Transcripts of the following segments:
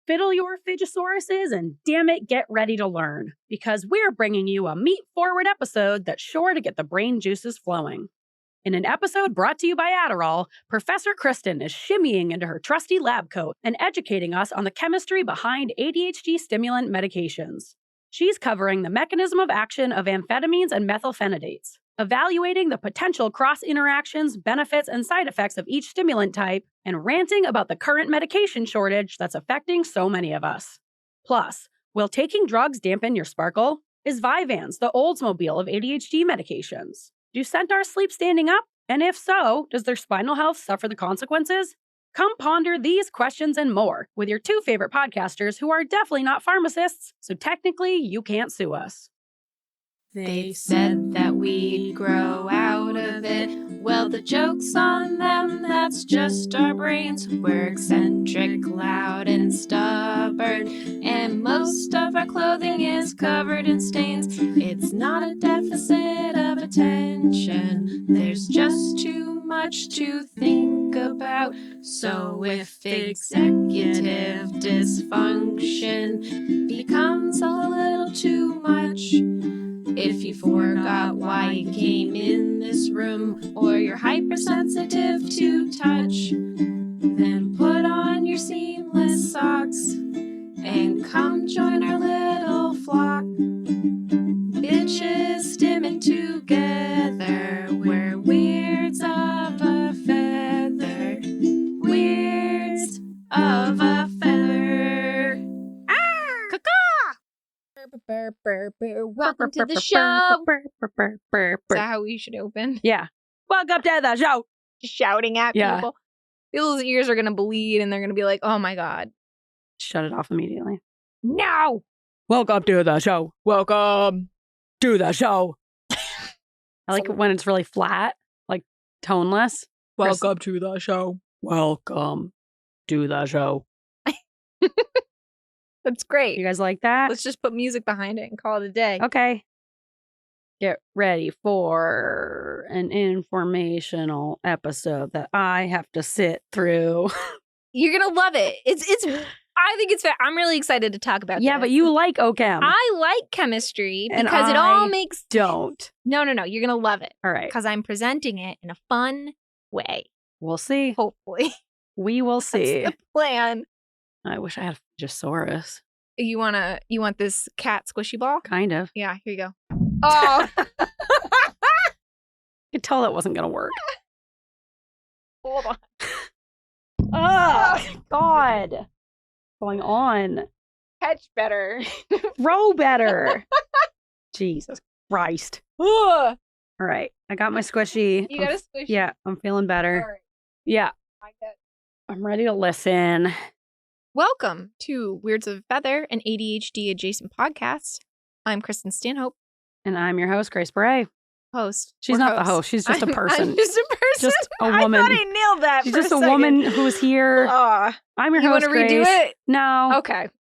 Fiddle your fidgisauruses and damn it, get ready to learn. Because we're bringing you a meat-forward episode that's sure to get the brain juices flowing. In an episode brought to you by Adderall, Professor Kristin is shimmying into her trusty lab coat and educating us on the chemistry behind ADHD stimulant medications. She's covering the mechanism of action of amphetamines and methylphenidates, evaluating the potential cross-interactions, benefits, and side effects of each stimulant type, and ranting about the current medication shortage that's affecting so many of us. Plus, will taking drugs dampen your sparkle? Is Vyvanse the Oldsmobile of ADHD medications? Do centaurs sleep standing up? And if so, does their spinal health suffer the consequences? Come ponder these questions and more with your two favorite podcasters who are definitely not pharmacists, so technically you can't sue us. They said that we'd grow out of it. Well, the joke's on them, that's just our brains. We're eccentric, loud, and stubborn, and most of our clothing is covered in stains. It's not a deficit of attention, there's just too much to think about. So if executive dysfunction becomes a little too much, if you forgot why you came in this room, or you're hypersensitive to touch, then put on your seamless socks and come join our little flock. Bitches stimming together, we're weirds of a feather, weirds of a feather. Welcome to the show. Is that how we should open? Yeah. Welcome to the show. Shouting at people. People's ears are going to bleed and they're going to be like, oh my God. Shut it off immediately. No. Welcome to the show. Welcome to the show. I like it when it's really flat, like toneless. Welcome to the show. Welcome to the show. That's great. You guys like that? Let's just put music behind it and call it a day. Okay. Get ready for an informational episode that I have to sit through. You're going to love it. I think it's I'm really excited to talk about Yeah, this. but you like OChem. I like chemistry And because it all makes... don't. No. You're going to love it. All right. Because I'm presenting it in a fun way. We'll see. Hopefully. We will see. That's the plan. I wish I had a Fidgisaurus. You want this cat squishy ball? Kind of. Yeah, here you go. Oh. I could tell that wasn't going to work. Hold on. Oh, God. What's going on? Catch better. Throw better. Jesus Christ. All right. I got my squishy. You got a squishy? Yeah, I'm feeling better. All right. Yeah. I'm ready to listen. Welcome to Weirds of a Feather, an ADHD-Adjacent podcast. I'm Kristin Stanhope. And I'm your host, Grace Beret. Host. She's not the host. She's just a person. I'm just a person. Just a woman. I thought I nailed that. She's just a woman who's here. I'm your host, Grace. You want to redo it? No. Okay.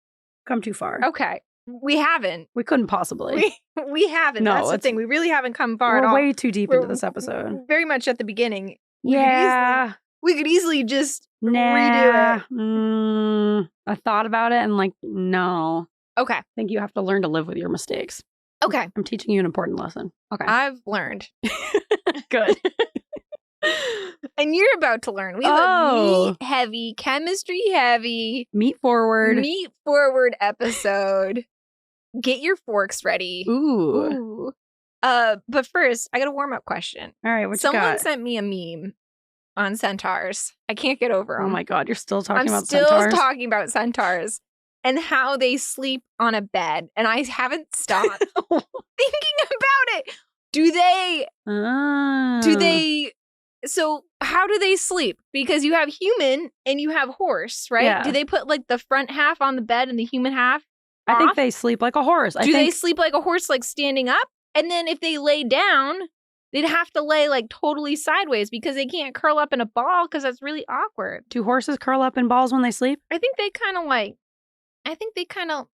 Come too far. Okay. We haven't. We couldn't possibly. We haven't. No, that's the thing. We really haven't come far at all. We're way too deep into this episode. Very much at the beginning. We could easily just redo it. I thought about it and no. Okay. I think you have to learn to live with your mistakes. Okay. I'm teaching you an important lesson. Okay. I've learned. Good. And you're about to learn. We have a meat-heavy, chemistry-heavy, meat-forward episode. Get your forks ready. Ooh. But first, I got a warm-up question. All right, what Someone you got? sent me a meme on centaurs. I can't get over them. Oh my God, you're still talking about centaurs? centaurs? I'm still talking about centaurs and how they sleep on a bed. And I haven't stopped thinking about it. So how do they sleep? Because you have human and you have horse, right? Yeah. Do they put the front half on the bed and the human half off? I think they sleep like a horse. They sleep like a horse, standing up? And then if they lay down, they'd have to lay totally sideways because they can't curl up in a ball because that's really awkward. Do horses curl up in balls when they sleep? I think they kind of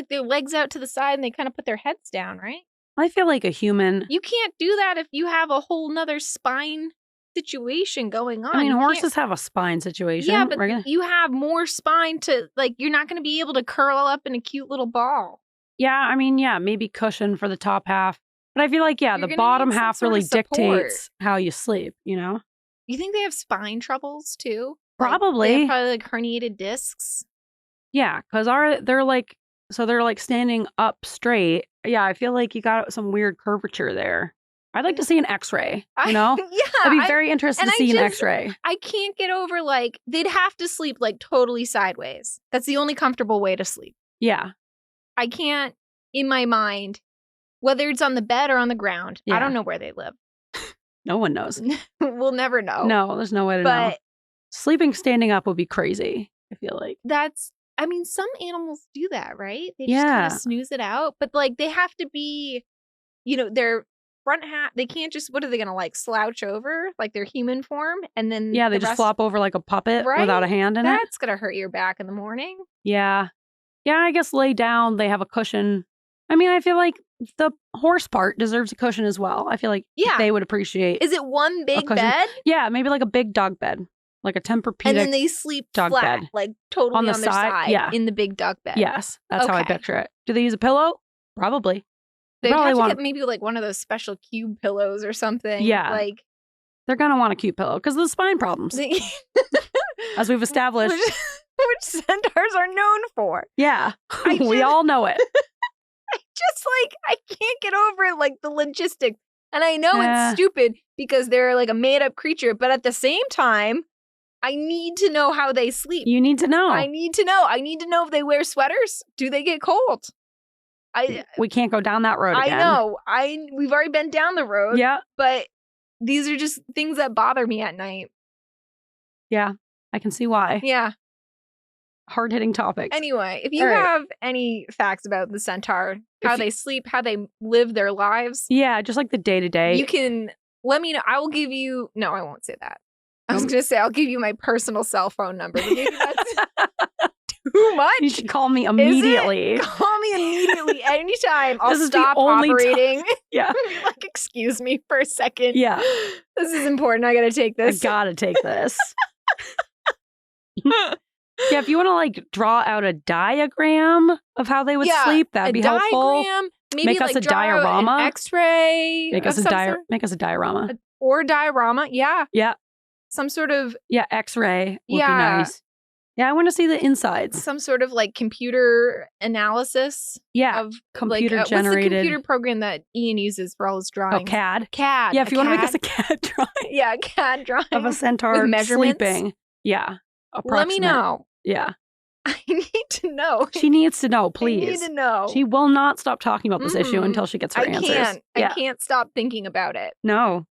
their legs out to the side and they kind of put their heads down, right? I feel like a human. You can't do that if you have a whole nother spine. situation going on. I mean, You can't- horses have a spine situation. Yeah, but regular- you have more spine to, like, you're not going to be able to curl up in a cute little ball. Yeah, I mean, yeah, maybe cushion for the top half. But I feel like, yeah, You're the gonna bottom need some half sort of really support. dictates how you sleep, you know? You think they have spine troubles too? Like, Probably. they have probably like herniated discs. Yeah, because they're like standing up straight. Yeah, I feel like you got some weird curvature there. I'd like to see an x-ray, you know? Yeah. I'd be very interested and to I see an just- x-ray. I can't get over, like, they'd have to sleep like totally sideways. That's the only comfortable way to sleep. Yeah. I can't, in my mind, whether it's on the bed or on the ground. Yeah. I don't know where they live. No one knows. We'll never know. No, there's no way to know. But Sleeping standing up would be crazy, I feel like. I mean, some animals do that, right? They just kind Yeah. of snooze it out. But, like, they have to be, their front half, they can't just, what are they going to, like, slouch over? Like their human form? And then Yeah, they the just rest- flop over like a puppet Right? without a hand in it. That's going to hurt your back in the morning. Yeah. Yeah, I guess lay down, they have a cushion. I mean, I feel like the horse part deserves a cushion as well. I feel like Yeah. they would appreciate. Is it one big cushion. bed? Yeah, maybe like a big dog bed, like a Tempur-Pedic. And then they sleep dog flat, bed. like totally On on, the their side? side Yeah. in the big dog bed. Yes, that's how I Okay. picture it. Do they use a pillow? Probably. They'd probably have to want- get maybe like one of those special cube pillows or something. Yeah. Like, They're going to want a cute pillow because of the spine problems, they- as we've established. which centaurs are known for. Yeah, I we just- all know it. Just like, I can't get over it, like the logistics. And I know Yeah. it's stupid because they're like a made up creature, but at the same time, I need to know how they sleep. You need to know. I need to know. I need to know if they wear sweaters. Do they get cold? We can't go down that road I again. know. We've already been down the road. Yeah, But these are just things that bother me at night. yeah. I can see why. Yeah. Hard-hitting topics. Anyway, if you All right. have any facts about the centaur, how If- they sleep, how they live their lives, Yeah, just like the day-to-day. you can let me know. I will give you. No, I won't say that. I was Nope. going to say I'll give you my personal cell phone number. But maybe that's too much. You should call me immediately. Call me immediately anytime. I'll This is the stop only time- operating. Yeah. Be like, excuse me for a second. Yeah. This is important. I got to take I this. gotta take this. Yeah, if you want to like draw out a diagram of how they would Yeah, sleep, that'd a be helpful. diagram, maybe Make us like a draw out diorama. an X-ray, Make of us a some sort, make us a diorama. or diorama. Yeah, Yeah, some sort of yeah. X-ray would Yeah. be nice. Yeah, I want to see the insides. some sort of like computer analysis Yeah, of computer like, What's generated. the computer program that Ian uses for all his drawings? Oh, CAD. CAD. Yeah, if you want to make us CAD? a CAD drawing yeah, a CAD drawing of a centaur measurements? sleeping. Yeah, Let me approximate. know. Yeah, I need to know. she needs to know, I need please. to know. She will not stop talking about this issue Mm-mm. until she gets her I answers. can't. Yeah, I can't stop thinking about it. no,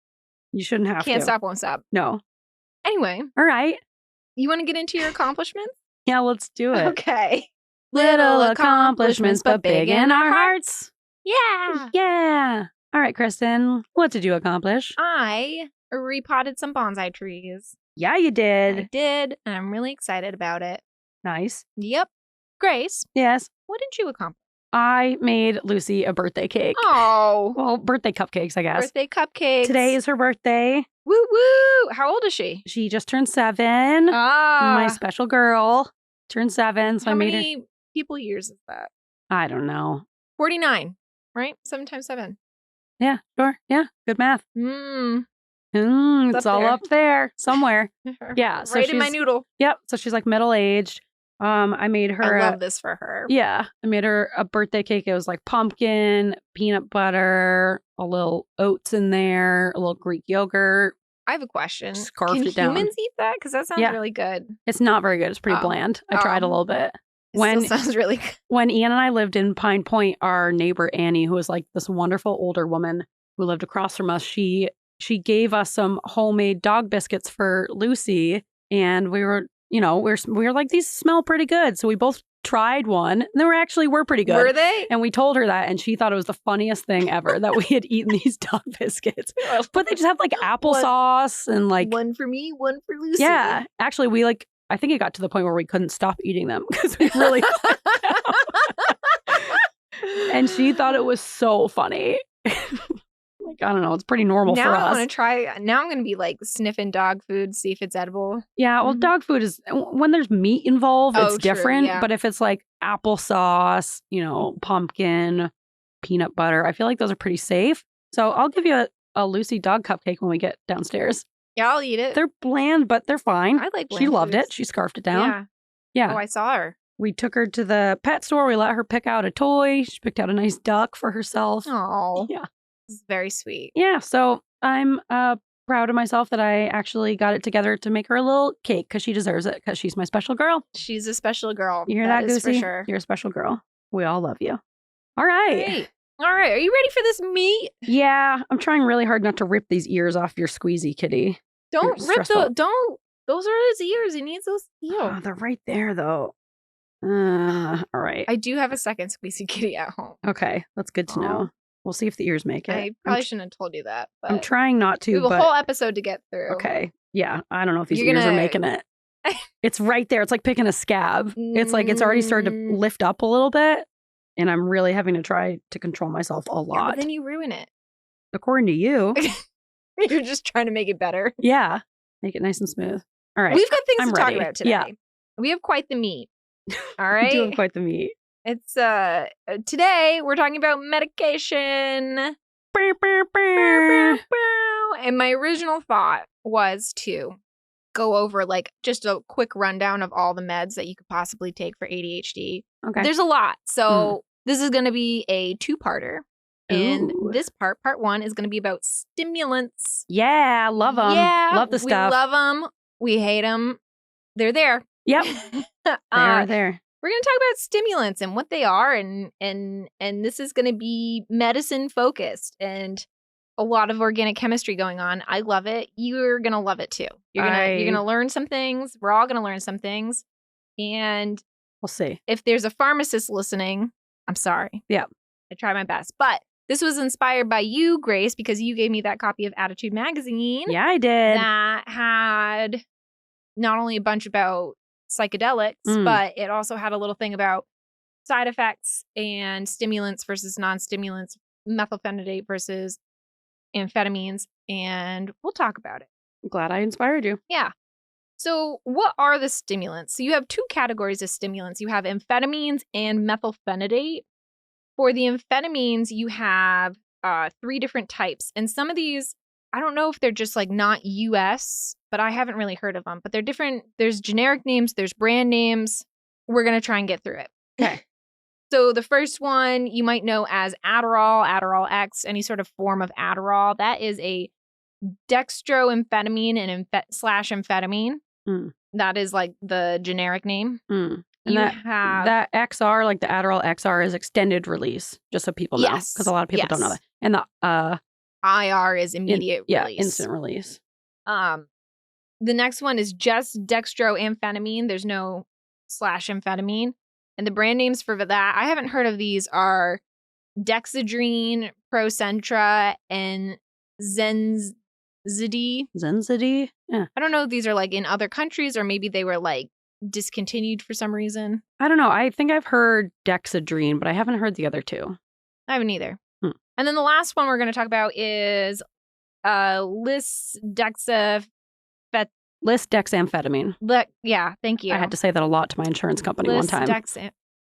you shouldn't have Can't to. stop, won't stop. No. Anyway, All right. you want to get into your accomplishments? Yeah, let's do it. Okay. Little accomplishments, but big in our hearts. Yeah. Yeah. All right, Kristin, what did you accomplish? I repotted some bonsai trees. Yeah, you I did. did, and I'm really excited about it. Nice. Yep. Grace, Yes. what did you accomplish? I made Lucy a birthday cake. Oh, Well, birthday cupcakes, I guess. birthday cupcakes. Today is her birthday. Woo woo. How old is she? She just turned 7. Ah. My special girl turned 7, so How I made her. many people years is that? I don't know. 49, right? 7 times 7. Yeah, sure. Yeah, good math. Mmm. It's It's up all there. up there somewhere. Yeah, so right in my she's- noodle. Yep. So she's like middle aged. I made her. I love this for her. Yeah, I made her a birthday cake. It was like pumpkin, peanut butter, a little oats in there, a little Greek yogurt. I have a question. Scarfed Can it down. humans eat that? Because that sounds Yeah. really good. It's not very good. It's pretty Oh. bland. I tried a Oh. little bit. It When still sounds really good. when Ian and I lived in Pine Point, our neighbor Annie, who was like this wonderful older woman who lived across from us, she gave us some homemade dog biscuits for Lucy, and we were, we were like, these smell pretty good. So we both tried one, and they were pretty good. Were they? And we told her that, and she thought it was the funniest thing ever that we had eaten these dog biscuits. But they just have like applesauce and like, one for me, one for Lucy. yeah. Actually, we like, I think it got to the point where we couldn't stop eating them because we really. And she thought it was so funny. Like, I don't know. It's pretty normal now for I us. want to try. Now I'm going to be like sniffing dog food, see if it's edible. Yeah, well, dog food is, when there's meat involved, it's true, different. yeah. But if it's like applesauce, pumpkin, peanut butter, I feel like those are pretty safe. So I'll give you a Lucy dog cupcake when we get downstairs. Yeah, I'll eat it. They're bland, but they're fine. I like bland She loved foods. it. She scarfed it down. Yeah. Oh, I saw her. We took her to the pet store. We let her pick out a toy. She picked out a nice duck for herself. Oh, Yeah. this is very sweet. Yeah. So I'm proud of myself that I actually got it together to make her a little cake because she deserves it because she's my special girl. She's a special girl. You hear that, is Goosey? for sure. You're a special girl. We all love you. All right. Great. All right. Are you ready for this meat? Yeah. I'm trying really hard not to rip these ears off your squeezy kitty. Don't You're rip stressful. don't. Those are his ears. He needs those healed. Oh, they're right there, though. All right. I do have a second squeezy kitty at home. Okay. That's good to know. We'll see if the ears make it. I probably shouldn't have told you that. But I'm trying not we to, have a but whole episode to get through. okay. Yeah. I don't know if these You're ears are gonna- making it. It's right there. It's like picking a scab. It's like it's already started to lift up a little bit. And I'm really having to try to control myself a Yeah, lot. but then you ruin it. According to you. You're just trying to make it better. Yeah. Make it nice and smooth. All right. We've got things I'm to ready. talk about today. Yeah. We have quite the meat. All You're doing right. quite the meat. It's today we're talking about medication. And my original thought was to go over like just a quick rundown of all the meds that you could possibly take for ADHD. Okay. There's a lot. So this is going to be a two-parter. And Ooh. this part one, is going to be about stimulants. Yeah. Love them. Yeah, Love the stuff. We love them. We hate them. They're there. Yep. They're there. We're going to talk about stimulants and what they are, and this is going to be medicine focused and a lot of organic chemistry going on. I love it. You're going to love it too. You're going to learn some things. We're all going to learn some things. And We'll see. if there's a pharmacist listening, I'm sorry. Yeah. I try my best. But this was inspired by you, Grace, because you gave me that copy of Attitude Magazine Yeah, I did. that had not only a bunch about psychedelics, but it also had a little thing about side effects and stimulants versus non-stimulants, methylphenidate versus amphetamines, and we'll talk about it. I'm glad I inspired you. Yeah. So what are the stimulants? So you have two categories of stimulants. You have amphetamines and methylphenidate. For the amphetamines, you have 3 different types. And some of these, I don't know if they're just like not US, but I haven't really heard of them. But they're different. There's generic names. There's brand names. We're going to try and get through it. Okay. So the first one you might know as Adderall, Adderall X, any sort of form of Adderall. That is a dextroamphetamine and slash amphetamine. That is like the generic name. And You that, have that XR, like the Adderall XR, is extended release, just so people know. Yes. Because a lot of people don't know Yes. that. And the IR is immediate release. instant release. The next one is just dextroamphetamine. There's no slash amphetamine. And the brand names for that, I haven't heard of these, are Dexedrine, Procentra, and Zenzidine. Zenzidine? Yeah. I don't know if these are like in other countries or maybe they were like discontinued for some reason. I don't know. I think I've heard Dexedrine, but I haven't heard the other two. I haven't either. And then the last one we're going to talk about is Lisdexamphetamine. Yeah, thank you. I had to say that a lot to my insurance company one time.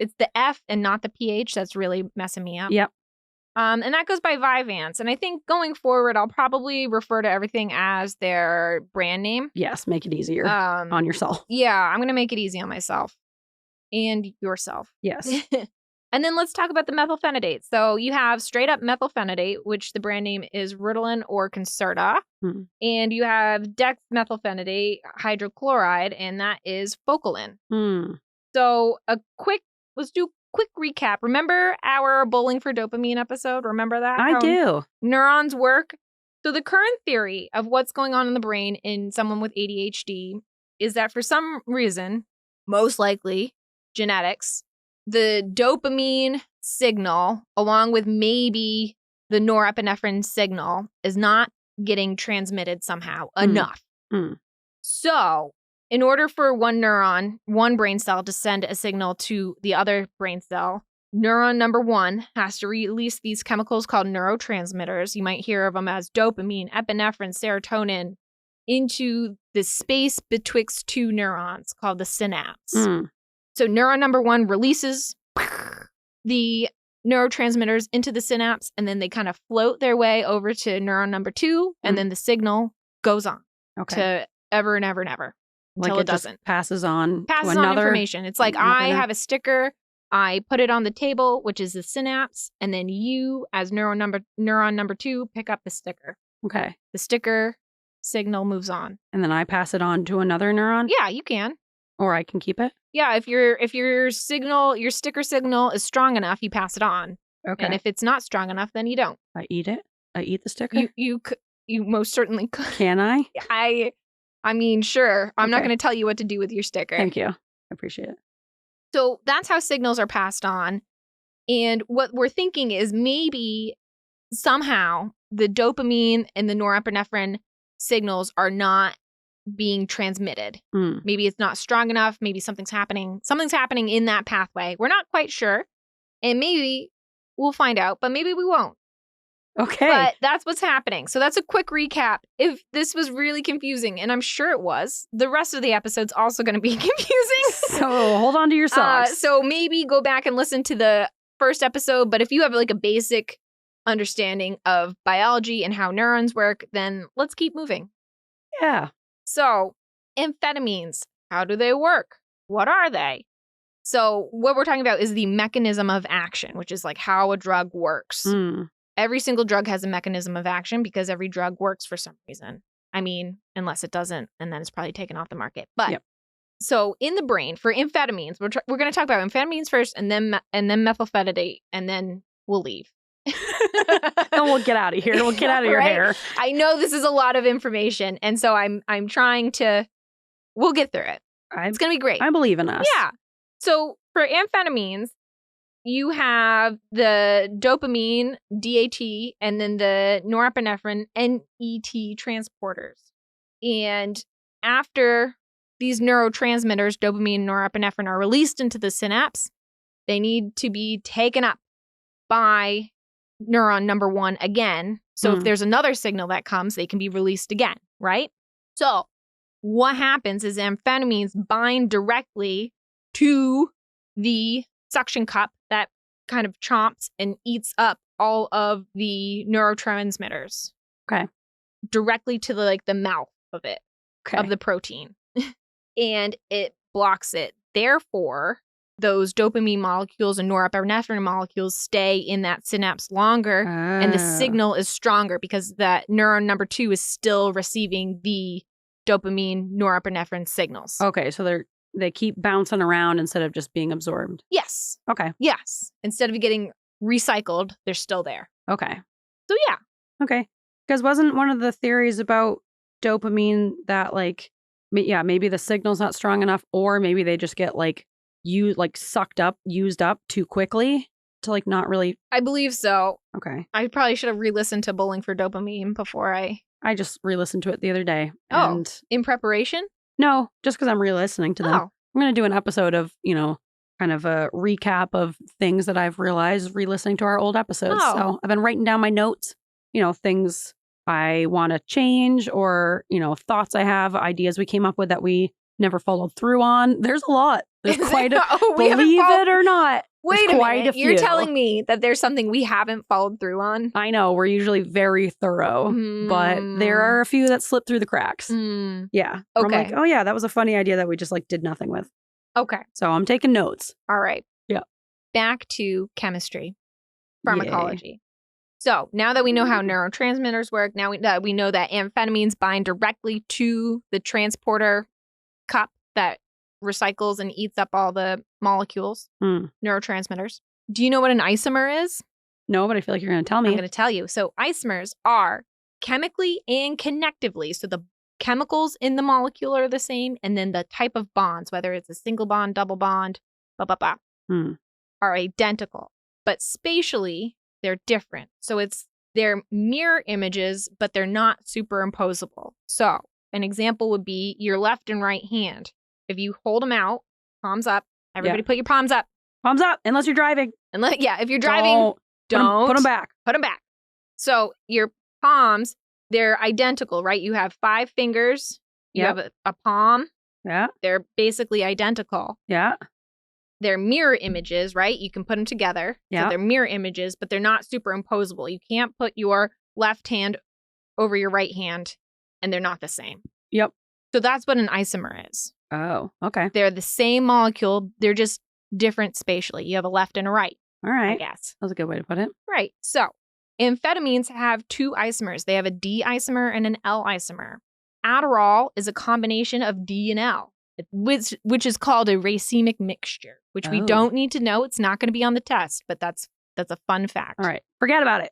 It's the F and not the PH. That's really messing me up. Yep. And that goes by Vyvanse. And I think going forward, I'll probably refer to everything as their brand name. Yes, make it easier on yourself. Yeah, I'm going to make it easy on myself and yourself. Yes. And then let's talk about the methylphenidate. So you have straight up methylphenidate, which the brand name is Ritalin or Concerta. And you have dexmethylphenidate hydrochloride, and that is Focalin. So let's do a quick recap. Remember our Bowling for Dopamine episode? Remember that? I do. Neurons work. So the current theory of what's going on in the brain in someone with ADHD is that for some reason, most likely genetics, the dopamine signal, along with maybe the norepinephrine signal, is not getting transmitted somehow enough. So in order for one brain cell to send a signal to the other brain cell, neuron number 1 has to release these chemicals called neurotransmitters. You might hear of them as dopamine, epinephrine, serotonin, into the space betwixt two neurons called the synapse. So neuron number 1 releases the neurotransmitters into the synapse, and then they kind of float their way over to neuron number 2, and then the signal goes on to ever and ever and ever until it doesn't. Passes on on information. It's like I have a sticker, I put it on the table, which is the synapse, and then you, as neuron number 2, pick up the sticker. Okay. The sticker signal moves on. And then I pass it on to another neuron? Yeah, you can. Or I can keep it? Yeah, if your sticker signal is strong enough, you pass it on. Okay. And if it's not strong enough, then you don't. I eat it? I eat the sticker? You most certainly could. Can I? I mean, sure. I'm not going to tell you what to do with your sticker. Thank you. I appreciate it. So that's how signals are passed on. And what we're thinking is maybe somehow the dopamine and the norepinephrine signals are not being transmitted. Maybe it's not strong enough. Maybe something's happening. Something's happening in that pathway. We're not quite sure. And maybe we'll find out, but maybe we won't. Okay. But that's what's happening. So that's a quick recap. If this was really confusing, and I'm sure it was, the rest of the episode's also going to be confusing. So hold on to your socks. So maybe go back and listen to the first episode. But if you have like a basic understanding of biology and how neurons work, then let's keep moving. Yeah. So amphetamines, how do they work? What are they? So what we're talking about is the mechanism of action, which is like how a drug works. Every single drug has a mechanism of action because every drug works for some reason. I mean, unless it doesn't, and then it's probably taken off the market. But so in the brain for amphetamines, we're going to talk about amphetamines first, and then methylphenidate, and then we'll leave. And we'll get out of here. We'll get out of your hair. I know this is a lot of information, and so I'm trying to. We'll get through it. It's going to be great. I believe in us. Yeah. So for amphetamines, you have the dopamine, DAT, and then the norepinephrine, NET transporters. And after these neurotransmitters, dopamine and norepinephrine, are released into the synapse, they need to be taken up by neuron number 1 again. So if there's another signal that comes, they can be released again, right? So what happens is amphetamines bind directly to the suction cup that kind of chomps and eats up all of the neurotransmitters. Okay. Directly to the mouth of it, of the protein. And it blocks it. Therefore, those dopamine molecules and norepinephrine molecules stay in that synapse longer, and the signal is stronger because that neuron number 2 is still receiving the dopamine norepinephrine signals. Okay, so they keep bouncing around instead of just being absorbed. Yes. Okay. Yes. Instead of getting recycled, they're still there. Okay. So yeah. Okay. Because wasn't one of the theories about dopamine that maybe the signal's not strong enough, or maybe they just get used up too quickly to not really. I believe so. Okay. I probably should have re-listened to Bowling for Dopamine before I just re-listened to it the other day. Oh, in preparation? No, just because I'm re-listening to them. Oh. I'm going to do an episode of, kind of a recap of things that I've realized re-listening to our old episodes. Oh. So I've been writing down my notes, things I want to change, or, thoughts I have, ideas we came up with that we never followed through on. There's a lot. There's quite a, believe it or not. Wait a minute. You're telling me that there's something we haven't followed through on? I know. We're usually very thorough, but there are a few that slip through the cracks. Yeah. Okay. I'm like, oh yeah, that was a funny idea that we just did nothing with. Okay. So I'm taking notes. All right. Yeah. Back to chemistry, pharmacology. Yay. So now that we know how neurotransmitters work, now we know that amphetamines bind directly to the transporter cup that recycles and eats up all the molecules, neurotransmitters. Do you know what an isomer is? No, but I feel like you're going to tell me. I'm going to tell you. So isomers are chemically and connectively. So the chemicals in the molecule are the same, and then the type of bonds, whether it's a single bond, double bond, are identical. But spatially, they're different. So they're mirror images, but they're not superimposable. So an example would be your left and right hand. If you hold them out, palms up, everybody put your palms up. Thumbs up, unless you're driving. If you're driving, don't put them back. Put them back. So your palms, they're identical, right? You have 5 fingers. You have a palm. Yeah. They're basically identical. Yeah. They're mirror images, right? You can put them together. Yeah. So they're mirror images, but they're not superimposable. You can't put your left hand over your right hand, and they're not the same. Yep. So that's what an isomer is. Oh, okay. They're the same molecule. They're just different spatially. You have a left and a right, All right. I guess. That's a good way to put it. Right. So amphetamines have 2 isomers. They have a D isomer and an L isomer. Adderall is a combination of D and L, which is called a racemic mixture, which we don't need to know. It's not going to be on the test, but that's a fun fact. All right. Forget about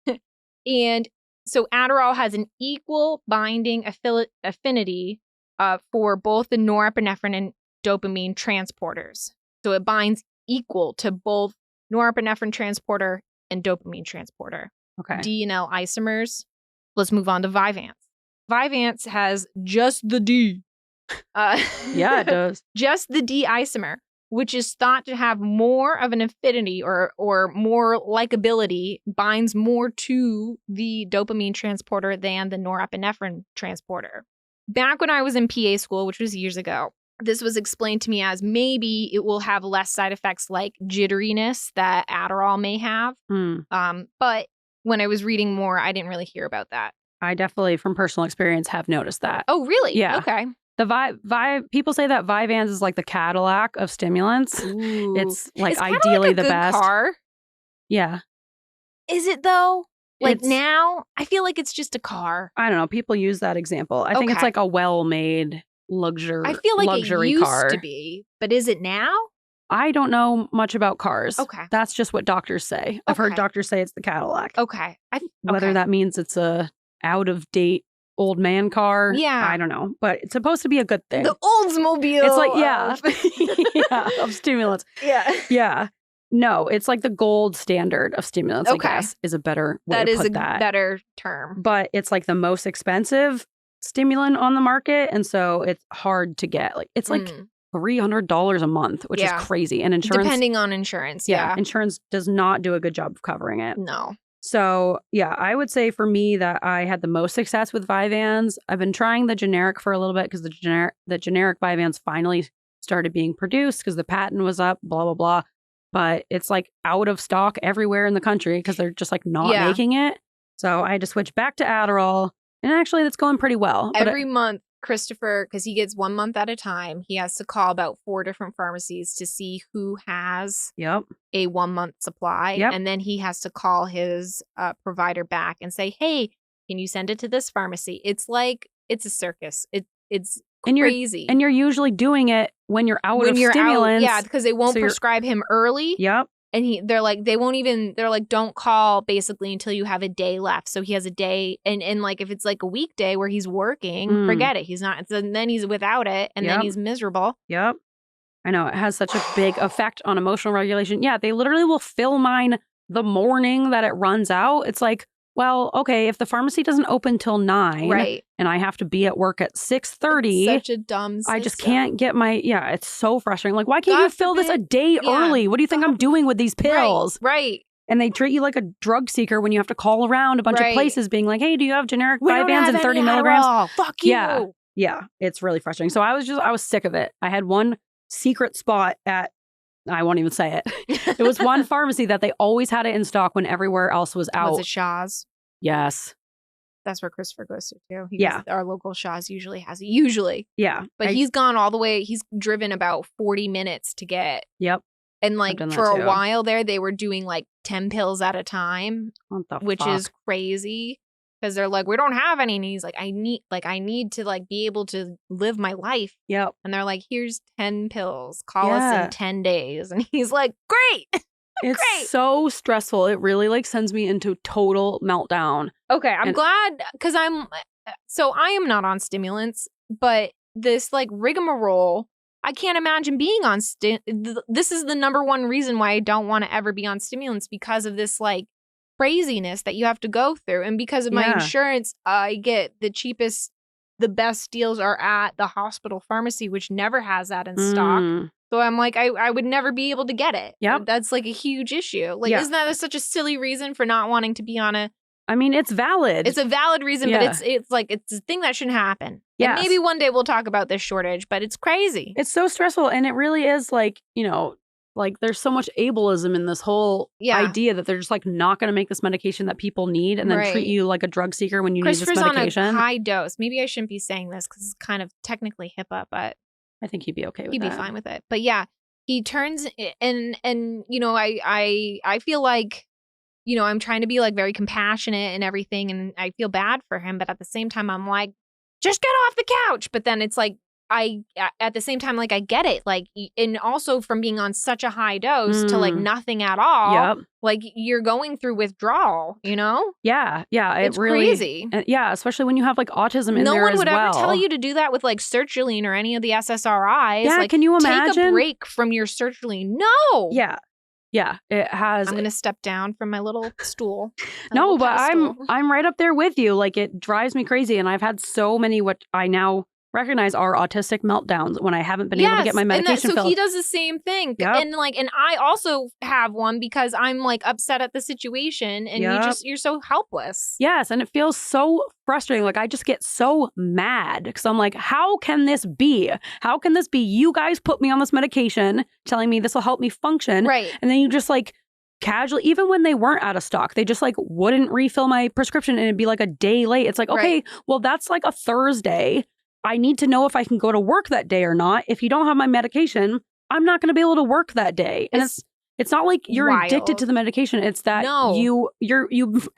it. And so Adderall has an equal binding affinity for both the norepinephrine and dopamine transporters. So it binds equal to both norepinephrine transporter and dopamine transporter. Okay. D and L isomers. Let's move on to Vyvanse. Vyvanse has just the D. Yeah, it does. Just the D isomer, which is thought to have more of an affinity or more likability, binds more to the dopamine transporter than the norepinephrine transporter. Back when I was in PA school, which was years ago, this was explained to me as maybe it will have less side effects like jitteriness that Adderall may have. But when I was reading more, I didn't really hear about that. I definitely, from personal experience, have noticed that. Oh, really? Yeah. Okay. The people say that Vyvanse is like the Cadillac of stimulants. Ooh. It's like It's ideally like a the good best. car. Yeah. Is it though? Like It's- now, I feel like it's just a car. I don't know. People use that example. I think it's Okay. like a well-made luxury. I feel like luxury it used car. to be, but is it now? I don't know much about cars. Okay. That's just what doctors say. I've heard Okay. doctors say it's the Cadillac. Okay. Whether okay. that means it's a out-of-date old man car, Yeah. I don't know. But it's supposed to be a good thing. The Oldsmobile. It's like, yeah, of stimulants. Yeah. Yeah. No, it's like the gold standard of stimulants, Okay. I guess, is a better way That to is put a that. better term. But it's like the most expensive stimulant on the market. And so it's hard to get. Like it's like $300 a month, which Yeah. is crazy. And insurance. Depending on insurance. Yeah. Insurance does not do a good job of covering it. No. So, yeah, I would say for me that I had the most success with Vyvanse. I've been trying the generic for a little bit because the generic Vyvanse finally started being produced because the patent was up, blah, blah, blah. But it's like out of stock everywhere in the country because they're just like not Yeah. making it. So I had to switch back to Adderall. And actually, that's going pretty well. But Every month, Christopher, because he gets 1 month at a time, he has to call about 4 different pharmacies to see who has Yep. a 1 month supply. Yep. And then he has to call his provider back and say, hey, can you send it to this pharmacy? It's like, it's a circus. It's crazy. And you're usually doing it when you're out of stimulants. Yeah, because they won't so you're- prescribe him early. Yep. And they're like, don't call basically until you have a day left. So he has a day. And like, if it's like a weekday where he's working, forget it. He's not. And then he's without it. And then Yep. he's miserable. Yep. I know. It has such a big effect on emotional regulation. Yeah. They literally will fill mine the morning that it runs out. It's like, well, okay, if the pharmacy doesn't open till 9 Right. and I have to be at work at 6:30, Such a dumb system. I just can't get my, it's so frustrating. Like, why can't God you fill this a forbid- day yeah. early? What do you think I'm doing with these pills? Right. And they treat you like a drug seeker when you have to call around a bunch of Right. places being like, hey, do you have generic We don't Vyvanse have and 30 any milligrams? Adderall. Fuck you. Yeah. Yeah, it's really frustrating. So I was sick of it. I had one secret spot at, I won't even say it. It was one pharmacy that they always had it in stock when everywhere else was out. Was it Shaw's? Yes. That's where Christopher goes to too. Yeah. Our local Shaw's usually has it. Usually. Yeah. But he's gone all the way. He's driven about 40 minutes to get. Yep. And like done that for a too. while there, they were doing like 10 pills at a time, What the which fuck? is crazy. Because they're like, we don't have any. And he's like, I need to like be able to live my life. Yep. And they're like, here's 10 pills. Call us Yeah. in 10 days. And he's like, great. It's Great. so stressful. It really like sends me into total meltdown. Okay, I'm And- glad because I am not on stimulants, but this like rigmarole, I can't imagine being on this is the number one reason why I don't want to ever be on stimulants because of this like craziness that you have to go through. And because of my Yeah. insurance, I get the best deals are at the hospital pharmacy, which never has that in stock. Mm. So I'm like, I would never be able to get it. Yep. That's like a huge issue. Like, Yeah. isn't that such a silly reason for not wanting to be on a... I mean, it's valid. It's a valid reason, Yeah. but it's like, it's a thing that shouldn't happen. Yes. And maybe one day we'll talk about this shortage, but it's crazy. It's so stressful. And it really is like, you know, like there's so much ableism in this whole idea that they're just like not going to make this medication that people need and then treat you like a drug seeker when you need this medication. On a high dose. Maybe I shouldn't be saying this because it's kind of technically HIPAA, but I think he'd be okay with he'd that. be fine with it. But yeah, he turns and you know, I feel like, you know, I'm trying to be like very compassionate and everything, and I feel bad for him, but at the same time I'm like, just get off the couch. But then it's like, at the same time, like, I get it. Like, and also from being on such a high dose to like nothing at all, like you're going through withdrawal, you know? Yeah. It's really, crazy. Yeah, especially when you have like autism in there as well. No one would ever tell you to do that with like sertraline or any of the SSRIs. Yeah, like, can you imagine? Take a break from your sertraline. No. Yeah, it has. I'm gonna step down from my little stool. No, but I'm right up there with you. Like, it drives me crazy, and I've had so many what I now recognize are autistic meltdowns when I haven't been able to get my medication filled. So he does the same thing. Yep. And I also have one because I'm like upset at the situation, and you're so helpless. Yes, and it feels so frustrating. Like, I just get so mad because I'm like, how can this be? How can this be? You guys put me on this medication telling me this will help me function. Right. And then you just like casually, even when they weren't out of stock, they just like wouldn't refill my prescription and it'd be like a day late. It's like, okay, well, that's like a Thursday. I need to know if I can go to work that day or not. If you don't have my medication, I'm not going to be able to work that day. And it's not like you're addicted to the medication. It's that you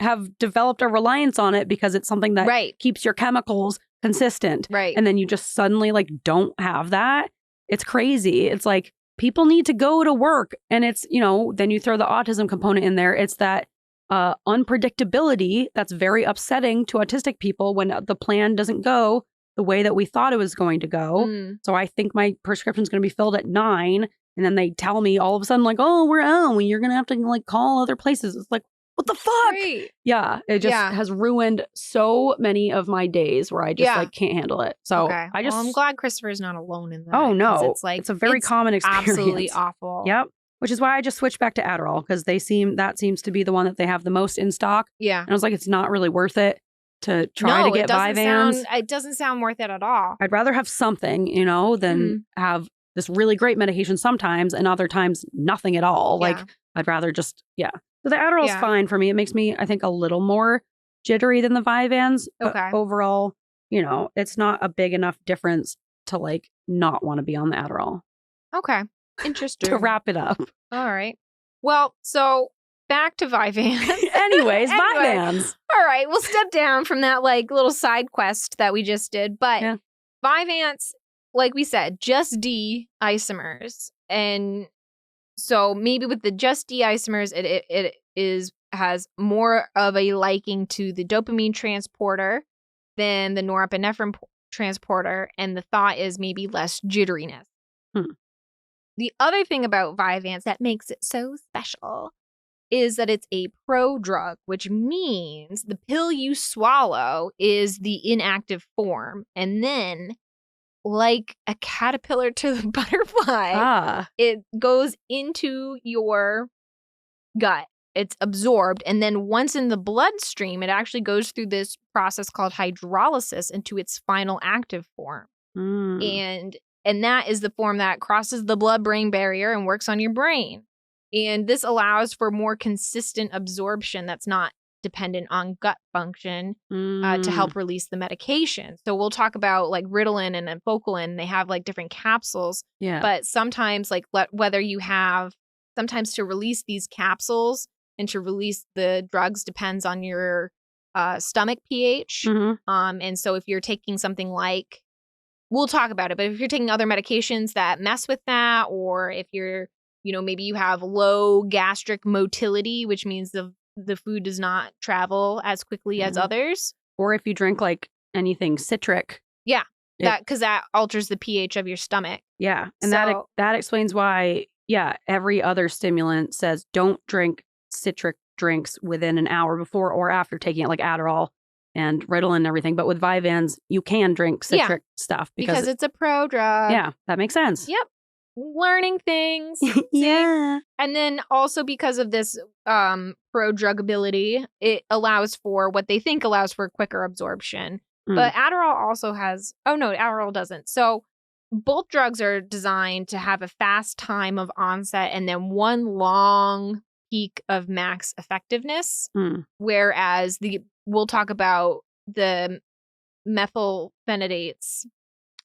have developed a reliance on it because it's something that keeps your chemicals consistent. Right. And then you just suddenly like don't have that. It's crazy. It's like people need to go to work. And it's, you know, then you throw the autism component in there. It's that unpredictability that's very upsetting to autistic people when the plan doesn't go the way that we thought it was going to go. So I think my prescription's going to be filled at 9. And then they tell me all of a sudden, like, oh, we're out. You're going to have to like call other places. It's like, what the fuck? Right. Yeah. It just has ruined so many of my days where I just like can't handle it. So I'm glad Christopher's not alone in that. Oh, no. It's like, it's a very common experience. Absolutely awful. Yep. Which is why I just switched back to Adderall because that seems to be the one that they have the most in stock. Yeah. And I was like, it's not really worth it to try to get Vyvanse. It doesn't sound worth it at all. I'd rather have something, you know, than have this really great medication sometimes and other times nothing at all. Yeah. Like, I'd rather just, So the Adderall's fine for me. It makes me, I think, a little more jittery than the Vyvanse. But overall, you know, it's not a big enough difference to like not want to be on the Adderall. Okay. Interesting. To wrap it up. All right. Well, so back to Vyvanse. Anyways, Vyvanse. All right, we'll step down from that like little side quest that we just did. But Vyvanse, like we said, just D isomers. And so maybe with the just D isomers, it has more of a liking to the dopamine transporter than the norepinephrine transporter. And the thought is maybe less jitteriness. The other thing about Vyvanse that makes it so special is that it's a prodrug, which means the pill you swallow is the inactive form. And then, like a caterpillar to the butterfly, it goes into your gut. It's absorbed. And then once in the bloodstream, it actually goes through this process called hydrolysis into its final active form. And that is the form that crosses the blood-brain barrier and works on your brain. And this allows for more consistent absorption that's not dependent on gut function to help release the medication. So we'll talk about like Ritalin and Focalin. They have like different capsules. Yeah. But sometimes like whether you have, sometimes to release these capsules and to release the drugs depends on your stomach pH. And so if you're taking something like, we'll talk about it, but if you're taking other medications that mess with that, or if you're, you know, maybe you have low gastric motility, which means the food does not travel as quickly as others. Or if you drink like anything citric. Yeah, because that alters the pH of your stomach. Yeah, and that explains why, every other stimulant says don't drink citric drinks within an hour before or after taking it, like Adderall and Ritalin and everything. But with Vyvanse, you can drink citric stuff because it's a prodrug. Yeah, that makes sense. Yep. learning things. Yeah. And then also because of this pro-druggability, it allows for what they think allows for quicker absorption. But Adderall also has, oh no, Adderall doesn't. So both drugs are designed to have a fast time of onset and then one long peak of max effectiveness. Whereas we'll talk about the methylphenidates.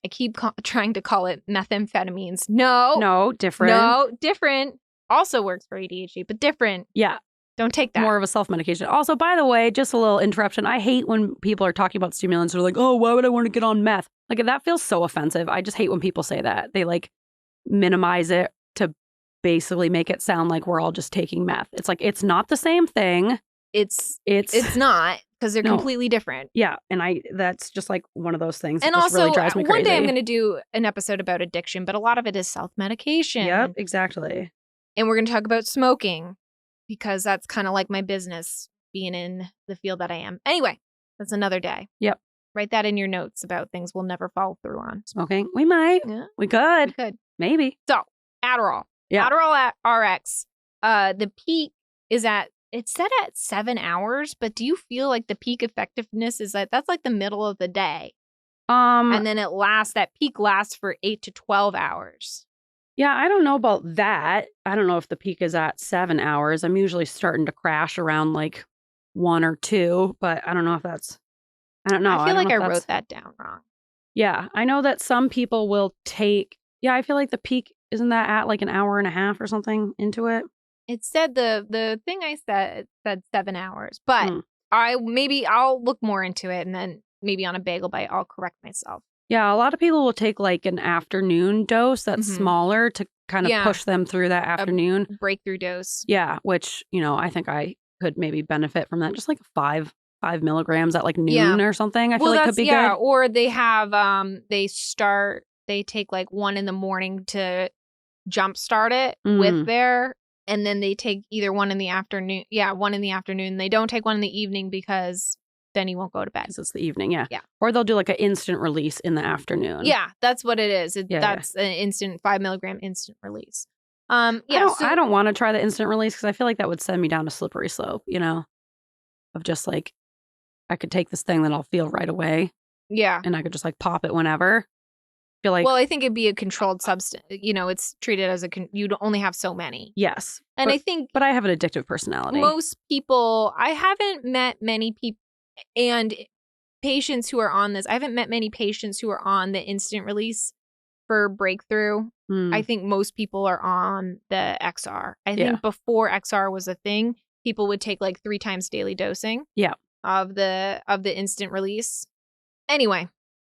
I keep trying to call it methamphetamines. No, different. Also works for ADHD, but different. Yeah. Don't take that. More of a self-medication. Also, by the way, just a little interruption. I hate when people are talking about stimulants. They're like, oh, why would I want to get on meth? Like, that feels so offensive. I just hate when people say that. They, like, minimize it to basically make it sound like we're all just taking meth. It's like, it's not the same thing. It's not, because they're completely different. Yeah, and that's just like one of those things. And that also, really drives me crazy. One day I'm going to do an episode about addiction, but a lot of it is self-medication. Yep, exactly. And we're going to talk about smoking, because that's kind of like my business, being in the field that I am. Anyway, that's another day. Yep. Write that in your notes about things we'll never follow through on. Smoking? We might. Yeah. We could. Maybe. So, Adderall. Yeah. Adderall RX. The peak is it's set at 7 hours, but do you feel like the peak effectiveness is that's like the middle of the day? And then that peak lasts for 8 to 12 hours. Yeah, I don't know about that. I don't know if the peak is at 7 hours. I'm usually starting to crash around like 1 or 2, but I don't know if that's, I don't know. I feel like I wrote that down wrong. Yeah, I know that some people will take, I feel like the peak, isn't that at like an hour and a half or something into it? It said the thing I said 7 hours, but I'll look more into it, and then maybe on a bagel bite I'll correct myself. Yeah, a lot of people will take like an afternoon dose that's smaller to kind of push them through that afternoon. A breakthrough dose. Yeah, which, I think I could maybe benefit from that. Just like 5 milligrams at like noon or something. I feel like could be good. Or they have, they take like 1 in the morning to jumpstart it with and then they take either 1 in the afternoon. Yeah, 1 in the afternoon. They don't take 1 in the evening because then you won't go to bed. Because it's the evening, yeah. Or they'll do like an instant release in the afternoon. Yeah, that's what it is. That's an instant 5 milligram instant release. I don't want to try the instant release because I feel like that would send me down a slippery slope, of just like, I could take this thing that I'll feel right away. Yeah. And I could just like pop it whenever. Feel like, well, I think it'd be a controlled substance. It's treated as you'd only have so many. Yes. And I think. But I have an addictive personality. Most people, I haven't met many people and patients who are on this. I haven't met many patients who are on the instant release for breakthrough. I think most people are on the XR. I think before XR was a thing, people would take like 3 times daily dosing. Yeah. Of the instant release. Anyway,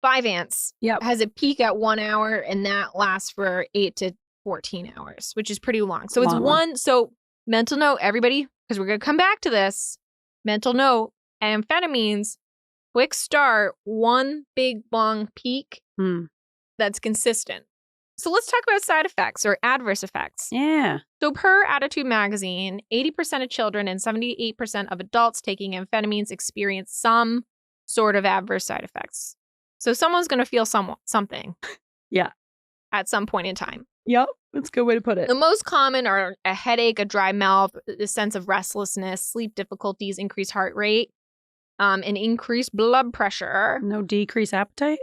Vyvanse has a peak at 1 hour, and that lasts for 8 to 14 hours, which is pretty long. So it's one. So mental note, everybody, because we're gonna come back to this. Mental note: amphetamines, quick start, 1 big long peak. That's consistent. So let's talk about side effects or adverse effects. Yeah. So per Attitude magazine, 80% of children and 78% of adults taking amphetamines experience some sort of adverse side effects. So someone's going to feel something. Yeah. At some point in time. Yep. That's a good way to put it. The most common are a headache, a dry mouth, a sense of restlessness, sleep difficulties, increased heart rate, and increased blood pressure. No decreased appetite?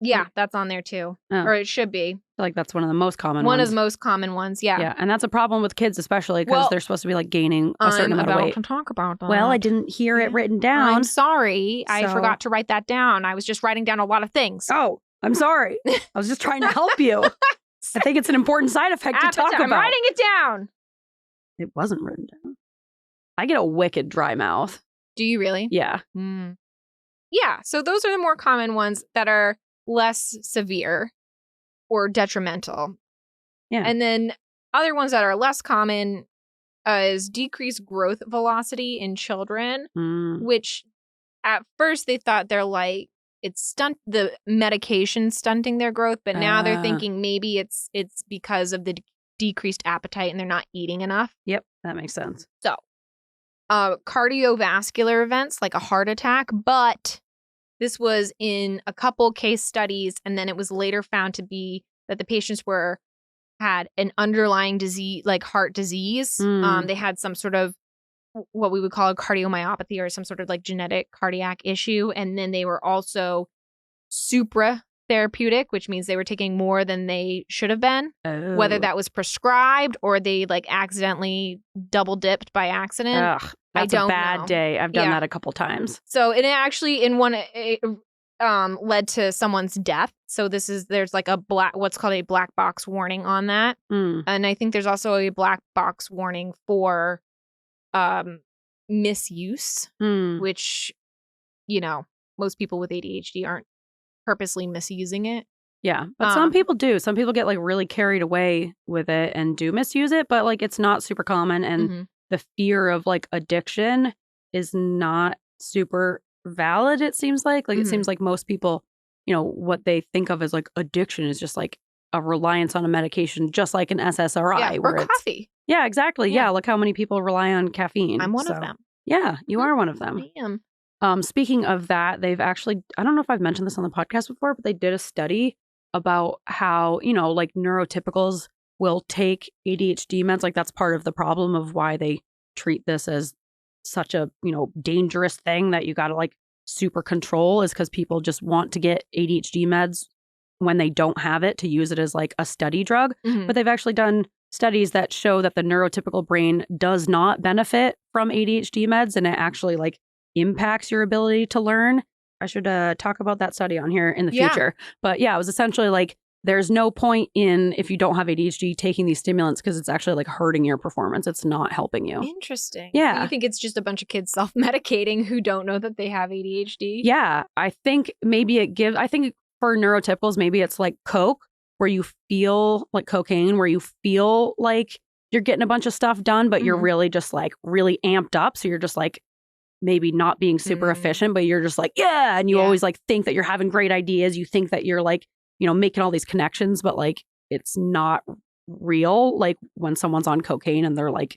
Yeah, that's on there too. Oh. Or it should be. I feel like that's one of the most common ones. One of the most common ones, yeah. Yeah, and that's a problem with kids especially because they're supposed to be like gaining a certain amount of weight. I'm about to talk about that. Well, I didn't hear it written down. I'm sorry. I forgot to write that down. I was just writing down a lot of things. Oh, I'm sorry. I was just trying to help you. I think it's an important side effect to talk about. I'm writing it down. It wasn't written down. I get a wicked dry mouth. Do you really? Yeah. Yeah, so those are the more common ones that are less severe or detrimental. Yeah. And then other ones that are less common is decreased growth velocity in children, which at first they thought they're like, it's the medication stunting their growth, but now they're thinking maybe it's because of the decreased appetite and they're not eating enough. Yep, that makes sense. So, cardiovascular events like a heart attack, but this was in a couple case studies, and then it was later found to be that the patients were had an underlying disease, like heart disease. They had some sort of what we would call a cardiomyopathy or some sort of like genetic cardiac issue. And then they were also supra-therapeutic, which means they were taking more than they should have been, whether that was prescribed or they like accidentally double dipped by accident. Ugh, that's a bad day. I've done that a couple times. So it actually led to someone's death. So there's like what's called a black box warning on that. And I think there's also a black box warning for misuse, which, most people with ADHD aren't purposely misusing it. Yeah, but some people do. Some people get like really carried away with it and do misuse it, but like it's not super common. And the fear of like addiction is not super valid, it seems like. Like it seems like most people, what they think of as like addiction is just like a reliance on a medication, just like an SSRI. Or coffee. Yeah, exactly. Yeah, look how many people rely on caffeine. I'm one of them. Yeah, you are one of them. I am. Speaking of that, they've actually, I don't know if I've mentioned this on the podcast before, but they did a study about how, like neurotypicals will take ADHD meds. Like that's part of the problem of why they treat this as such a, dangerous thing that you got to like super control, is because people just want to get ADHD meds when they don't have it to use it as like a study drug. But they've actually done studies that show that the neurotypical brain does not benefit from ADHD meds, and it actually like impacts your ability to learn. I should talk about that study on here in the future. But yeah, it was essentially like there's no point in, if you don't have ADHD, taking these stimulants because it's actually like hurting your performance. It's not helping you. Interesting. Yeah. So you think it's just a bunch of kids self-medicating who don't know that they have ADHD? Yeah. I think maybe I think for neurotypicals, maybe it's like Coke, where you feel like cocaine, where you feel like you're getting a bunch of stuff done, but you're really just like really amped up. So you're just like maybe not being super efficient, but you're just like, yeah. And you always like think that you're having great ideas. You think that you're like, making all these connections, but like it's not real. Like when someone's on cocaine and they're like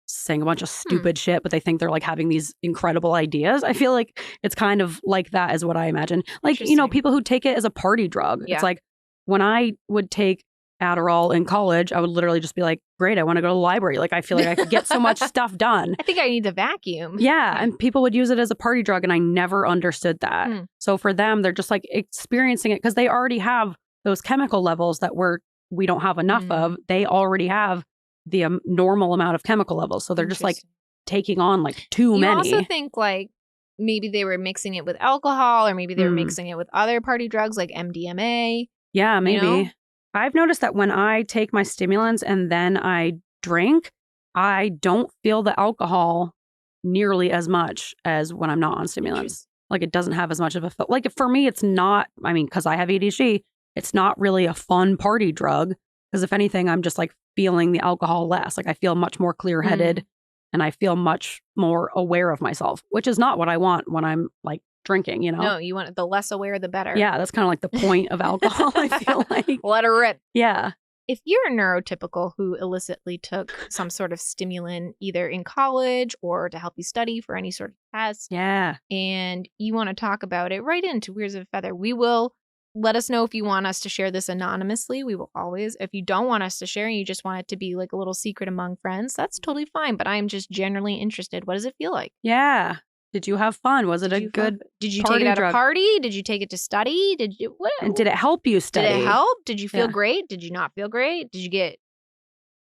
saying a bunch of stupid shit, but they think they're like having these incredible ideas. I feel like it's kind of like that is what I imagine. Like, people who take it as a party drug. Yeah. It's like when I would take Adderall in college, I would literally just be like, great, I want to go to the library. Like I feel like I could get so much stuff done. I think I need to vacuum. Yeah. And people would use it as a party drug, and I never understood that. So for them, they're just like experiencing it because they already have those chemical levels that we don't have enough of. They already have the normal amount of chemical levels. So they're just like taking on like too many. You also think like maybe they were mixing it with alcohol, or maybe they were mixing it with other party drugs like MDMA. Yeah, maybe. I've noticed that when I take my stimulants and then I drink, I don't feel the alcohol nearly as much as when I'm not on stimulants. Like it doesn't have as much of a feel. Like for me, it's not, because I have ADHD, it's not really a fun party drug. Because if anything, I'm just like feeling the alcohol less. Like I feel much more clear-headed and I feel much more aware of myself, which is not what I want when I'm like drinking, No, you want the less aware, the better. Yeah, that's kind of like the point of alcohol, I feel like. Let her rip. Yeah. If you're a neurotypical who illicitly took some sort of stimulant, either in college or to help you study for any sort of test, and you want to talk about it, write into Weirs of a Feather. We will let us know if you want us to share this anonymously. We will always. If you don't want us to share and you just want it to be like a little secret among friends, that's totally fine. But I am just generally interested. What does it feel like? Yeah. Did you have fun? Was it a good Did you take it at a party? Did you take it to study? Did you what? And did it help you study? Did it help? Did you feel great? Did you not feel great? Did you get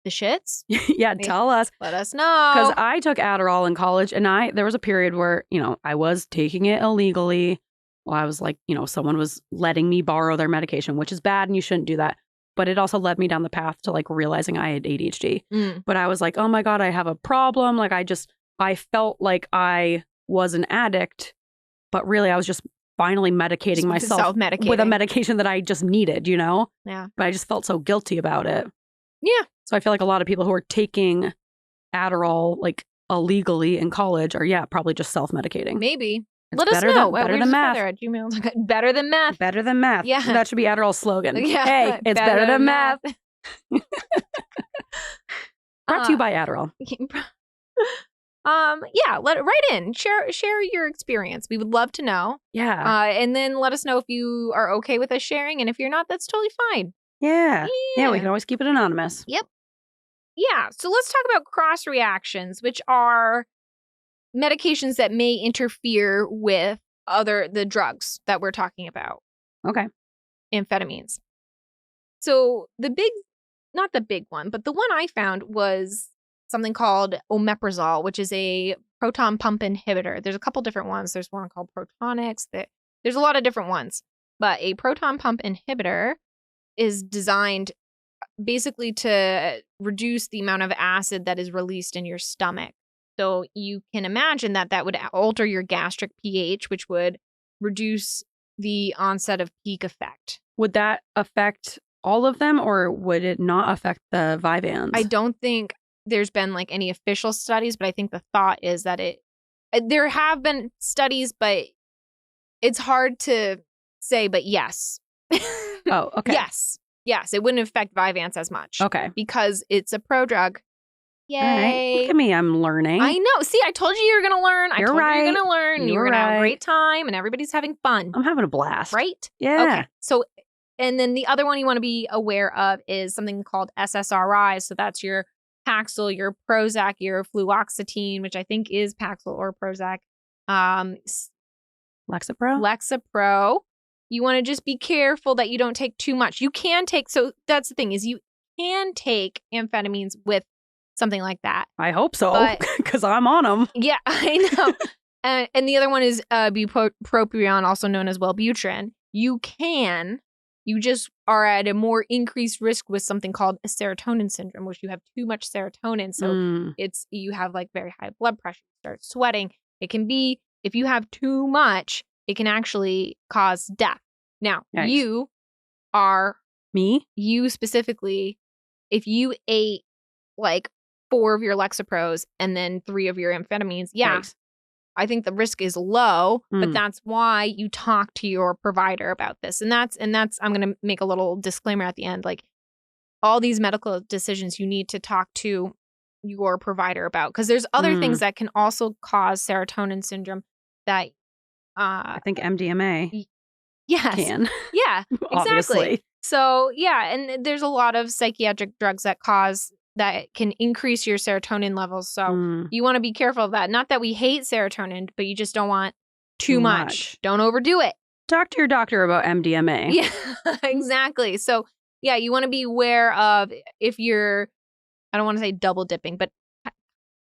the shits? Yeah, tell us. Let us know. Because I took Adderall in college, and there was a period where, I was taking it illegally. Well, I was like, someone was letting me borrow their medication, which is bad and you shouldn't do that. But it also led me down the path to like realizing I had ADHD. But I was like, oh my God, I have a problem. Like I felt like I was an addict, but really I was just finally medicating myself with a medication that I just needed, Yeah. But I just felt so guilty about it. Yeah. So I feel like a lot of people who are taking Adderall like illegally in college are, probably just self-medicating. Maybe. It's Let us know. Better than math. At gmail.com. Better than math. Better than math. Yeah. That should be Adderall's slogan. Yeah. Hey, it's better than math. Brought to you by Adderall. Write in. Share your experience. We would love to know. Yeah. And then let us know if you are okay with us sharing. And if you're not, that's totally fine. Yeah. Yeah, we can always keep it anonymous. Yep. Yeah. So let's talk about cross reactions, which are medications that may interfere with the drugs that we're talking about. Okay. Amphetamines. So not the big one, but the one I found was something called omeprazole, which is a proton pump inhibitor. There's a couple different ones. There's one called Protonix. There's a lot of different ones, but a proton pump inhibitor is designed basically to reduce the amount of acid that is released in your stomach. So you can imagine that would alter your gastric pH, which would reduce the onset of peak effect. Would that affect all of them, or would it not affect the Vyvanse? I don't think there's been like any official studies, but I think the thought is that there have been studies, but it's hard to say, but yes. Oh, okay. Yes, it wouldn't affect Vyvanse as much. Okay. Because it's a prodrug. Yay. All right. Look at me, I'm learning. I know. See, I told you were going to learn. You're right. You were going to learn. You were going to have a great time, and everybody's having fun. I'm having a blast. Right? Yeah. Okay. So, and then the other one you want to be aware of is something called SSRIs. So that's your Paxil, your Prozac, your fluoxetine, which I think is Paxil or Prozac. Lexapro. You want to just be careful that you don't take too much. You can take, so that's the thing, is you can take amphetamines with something like that. I hope so, because I'm on them. Yeah, I know. And the other one is bupropion, also known as Wellbutrin. You just are at a more increased risk with something called a serotonin syndrome, which you have too much serotonin. So you have like very high blood pressure, start sweating. It can be, if you have too much, it can actually cause death. Now, Yikes. You specifically, if you ate like 4 of your Lexapros and then 3 of your amphetamines, Yikes. I think the risk is low, but that's why you talk to your provider about this. And that's I'm going to make a little disclaimer at the end. Like, all these medical decisions you need to talk to your provider about, because there's other things that can also cause serotonin syndrome that I think MDMA can. Yeah, exactly. Obviously. So, yeah, and there's a lot of psychiatric drugs that can increase your serotonin levels. So you want to be careful of that. Not that we hate serotonin, but you just don't want too much. Don't overdo it. Talk to your doctor about MDMA. Yeah, exactly. So, yeah, you want to be aware of if you're, I don't want to say double dipping, but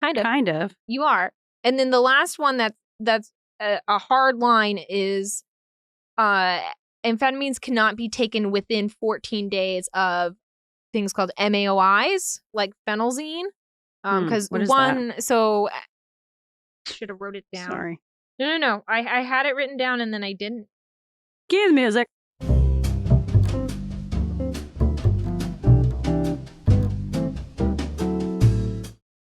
kind of. You are. And then the last one that's a hard line is amphetamines cannot be taken within 14 days of things called MAOIs, like phenelzine. Because so I should have wrote it down. Sorry. No. I had it written down and then I didn't. Cue the music.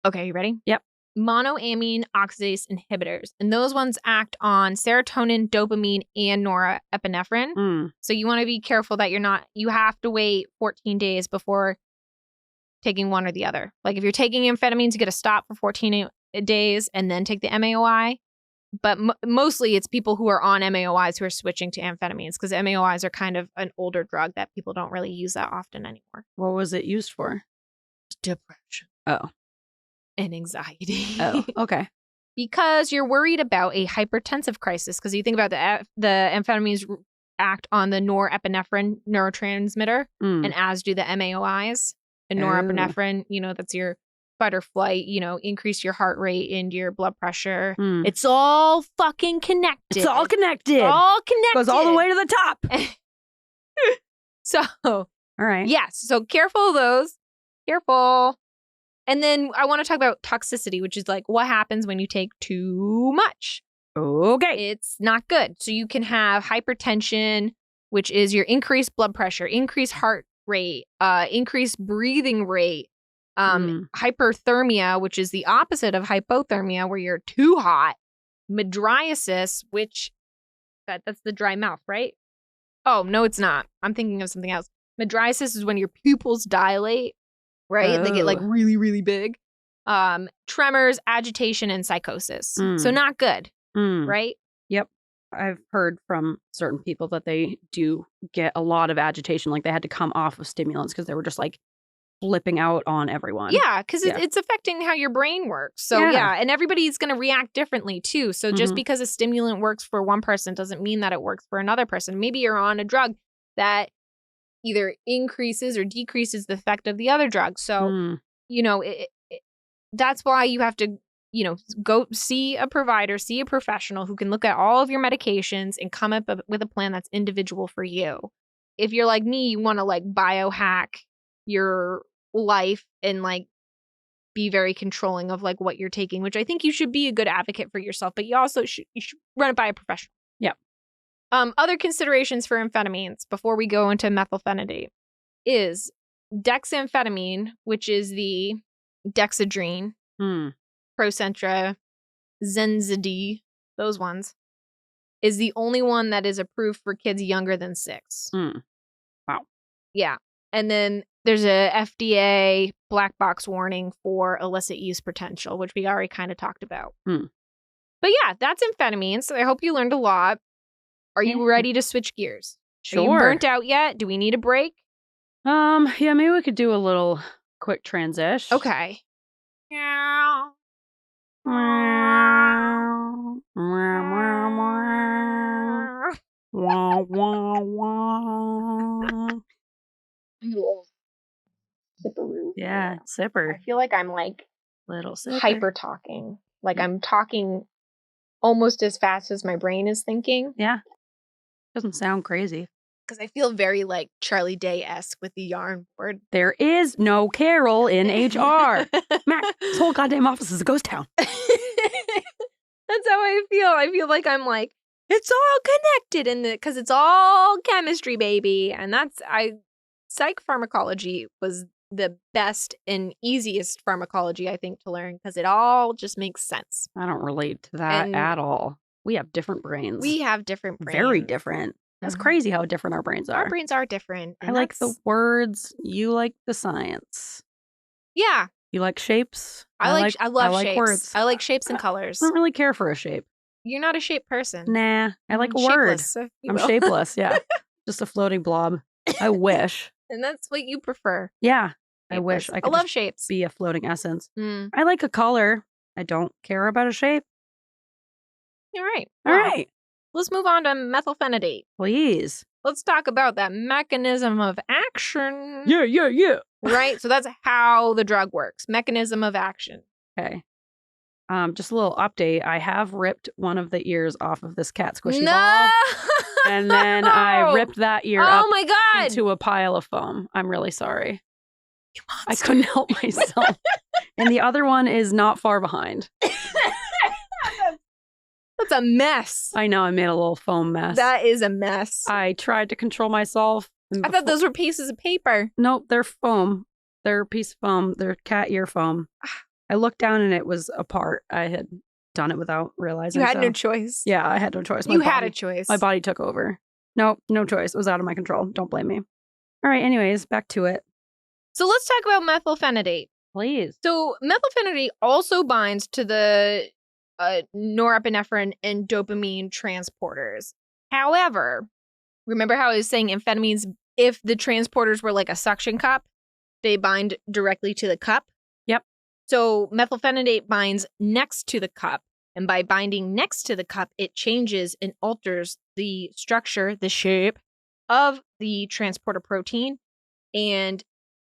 Okay, you ready? Yep. Monoamine oxidase inhibitors. And those ones act on serotonin, dopamine, and norepinephrine. So you want to be careful that you have to wait 14 days before taking one or the other. Like if you're taking amphetamines, you get to stop for 14 days and then take the MAOI. But mostly it's people who are on MAOIs who are switching to amphetamines, because MAOIs are kind of an older drug that people don't really use that often anymore. What was it used for? Depression. Oh. And anxiety. Oh, okay. Because you're worried about a hypertensive crisis, because you think about the amphetamines act on the norepinephrine neurotransmitter, and as do the MAOIs. And norepinephrine, that's your fight or flight, increase your heart rate and your blood pressure. It's all fucking connected. It's all connected. Goes all the way to the top. So, all right. Yes. So careful of those. Careful. And then I want to talk about toxicity, which is like what happens when you take too much. Okay. It's not good. So you can have hypertension, which is your increased blood pressure, increased heart rate, increased breathing rate, hyperthermia, which is the opposite of hypothermia, where you're too hot, mydriasis, which that's the dry mouth, right? Oh, no, it's not. I'm thinking of something else. Mydriasis is when your pupils dilate. Right? They get like really, really big. Tremors, agitation, and psychosis. So not good. Right? Yep. I've heard from certain people that they do get a lot of agitation. Like they had to come off of stimulants because they were just like flipping out on everyone. Yeah, because Yeah. it's affecting how your brain works. So Yeah. and everybody's going to react differently too. So just Mhm. because a stimulant works for one person doesn't mean that it works for another person. Maybe you're on a drug that either increases or decreases the effect of the other drug. So, Mm. you know, that's why you have to, you know, go see a provider, see a professional who can look at all of your medications and come up with a plan that's individual for you. If you're like me, you want to like biohack your life and like be very controlling of like what you're taking, which I think you should be a good advocate for yourself, but you also should run it by a professional. Yeah. Other considerations for amphetamines before we go into methylphenidate is dexamphetamine, which is the dexedrine, Procentra, Zenzidine, those ones, is the only one that is approved for kids younger than 6. Wow. Yeah. And then there's a FDA black box warning for illicit use potential, which we already kind of talked about. But yeah, that's amphetamines. So I hope you learned a lot. Are you ready to switch gears? Sure. Are you burnt out yet? Do we need a break? Yeah, maybe we could do a little quick transition. Okay. Yeah, sipper. I feel like I'm like Little sipper. hyper talking. Like I'm talking almost as fast as my brain is thinking. Yeah. Doesn't sound crazy. Because I feel very like Charlie Day-esque with the yarn board. There is no Carol in HR. Mac, this whole goddamn office is a ghost town. That's how I feel. I feel like I'm like, it's all connected in the, because it's all chemistry, baby. And psych pharmacology was the best and easiest pharmacology, I think, to learn because it all just makes sense. I don't relate to that at all. We have different brains. We have different brains. Very different. That's crazy how different our brains are. Our brains are different. I like the words. You like the science. Yeah. You like shapes. I love shapes. Words. I like shapes and colors. I don't really care for a shape. You're not a shape person. Nah, I like a shapeless, word. if you I'm will. shapeless, yeah. Just a floating blob. I wish. And that's what you prefer. Yeah. Shapeless. I wish I could love just shapes. be a floating essence. I like a color. I don't care about a shape. All right. All right. Let's move on to methylphenidate. Please. Let's talk about that mechanism of action. Yeah. Right? So that's how the drug works. Mechanism of action. Okay. Just a little update. I have ripped one of the ears off of this cat squishy No! ball. And then I ripped that ear up my God! into a pile of foam. I'm really sorry. I couldn't help myself. And the other one is not far behind. That's a mess. I know, I made a little foam mess. That is a mess. I tried to control myself. I thought those were pieces of paper. Nope, they're foam. They're a piece of foam. They're cat ear foam. I looked down and it was apart. I had done it without realizing. You had no choice. Yeah, I had no choice. You had a choice. My body took over. Nope, no choice. It was out of my control. Don't blame me. All right, anyways, back to it. So let's talk about methylphenidate. Please. So methylphenidate also binds to the norepinephrine and dopamine transporters. However, remember how I was saying amphetamines, if the transporters were like a suction cup, they bind directly to the cup? Yep. So methylphenidate binds next to the cup. And by binding next to the cup, it changes and alters the structure, the shape of the transporter protein. And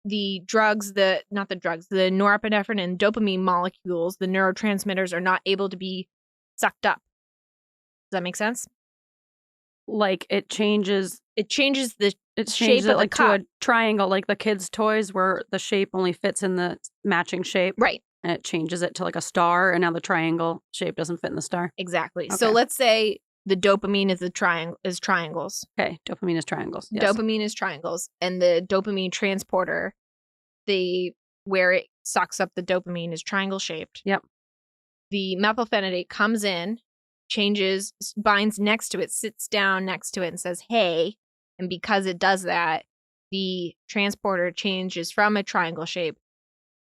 the norepinephrine and dopamine molecules, the neurotransmitters, are not able to be sucked up. Does that make sense? Like it changes the shape of the cup. to a triangle, like the kids' toys where the shape only fits in the matching shape. Right. And it changes it to like a star, and now the triangle shape doesn't fit in the star. Exactly. Okay. So let's say the dopamine is triangles. Okay, dopamine is triangles. Yes. Dopamine is triangles, and the dopamine transporter, where it sucks up the dopamine, is triangle shaped. Yep. The methylphenidate comes in, changes, binds next to it, sits down next to it, and says, "Hey," and because it does that, the transporter changes from a triangle shape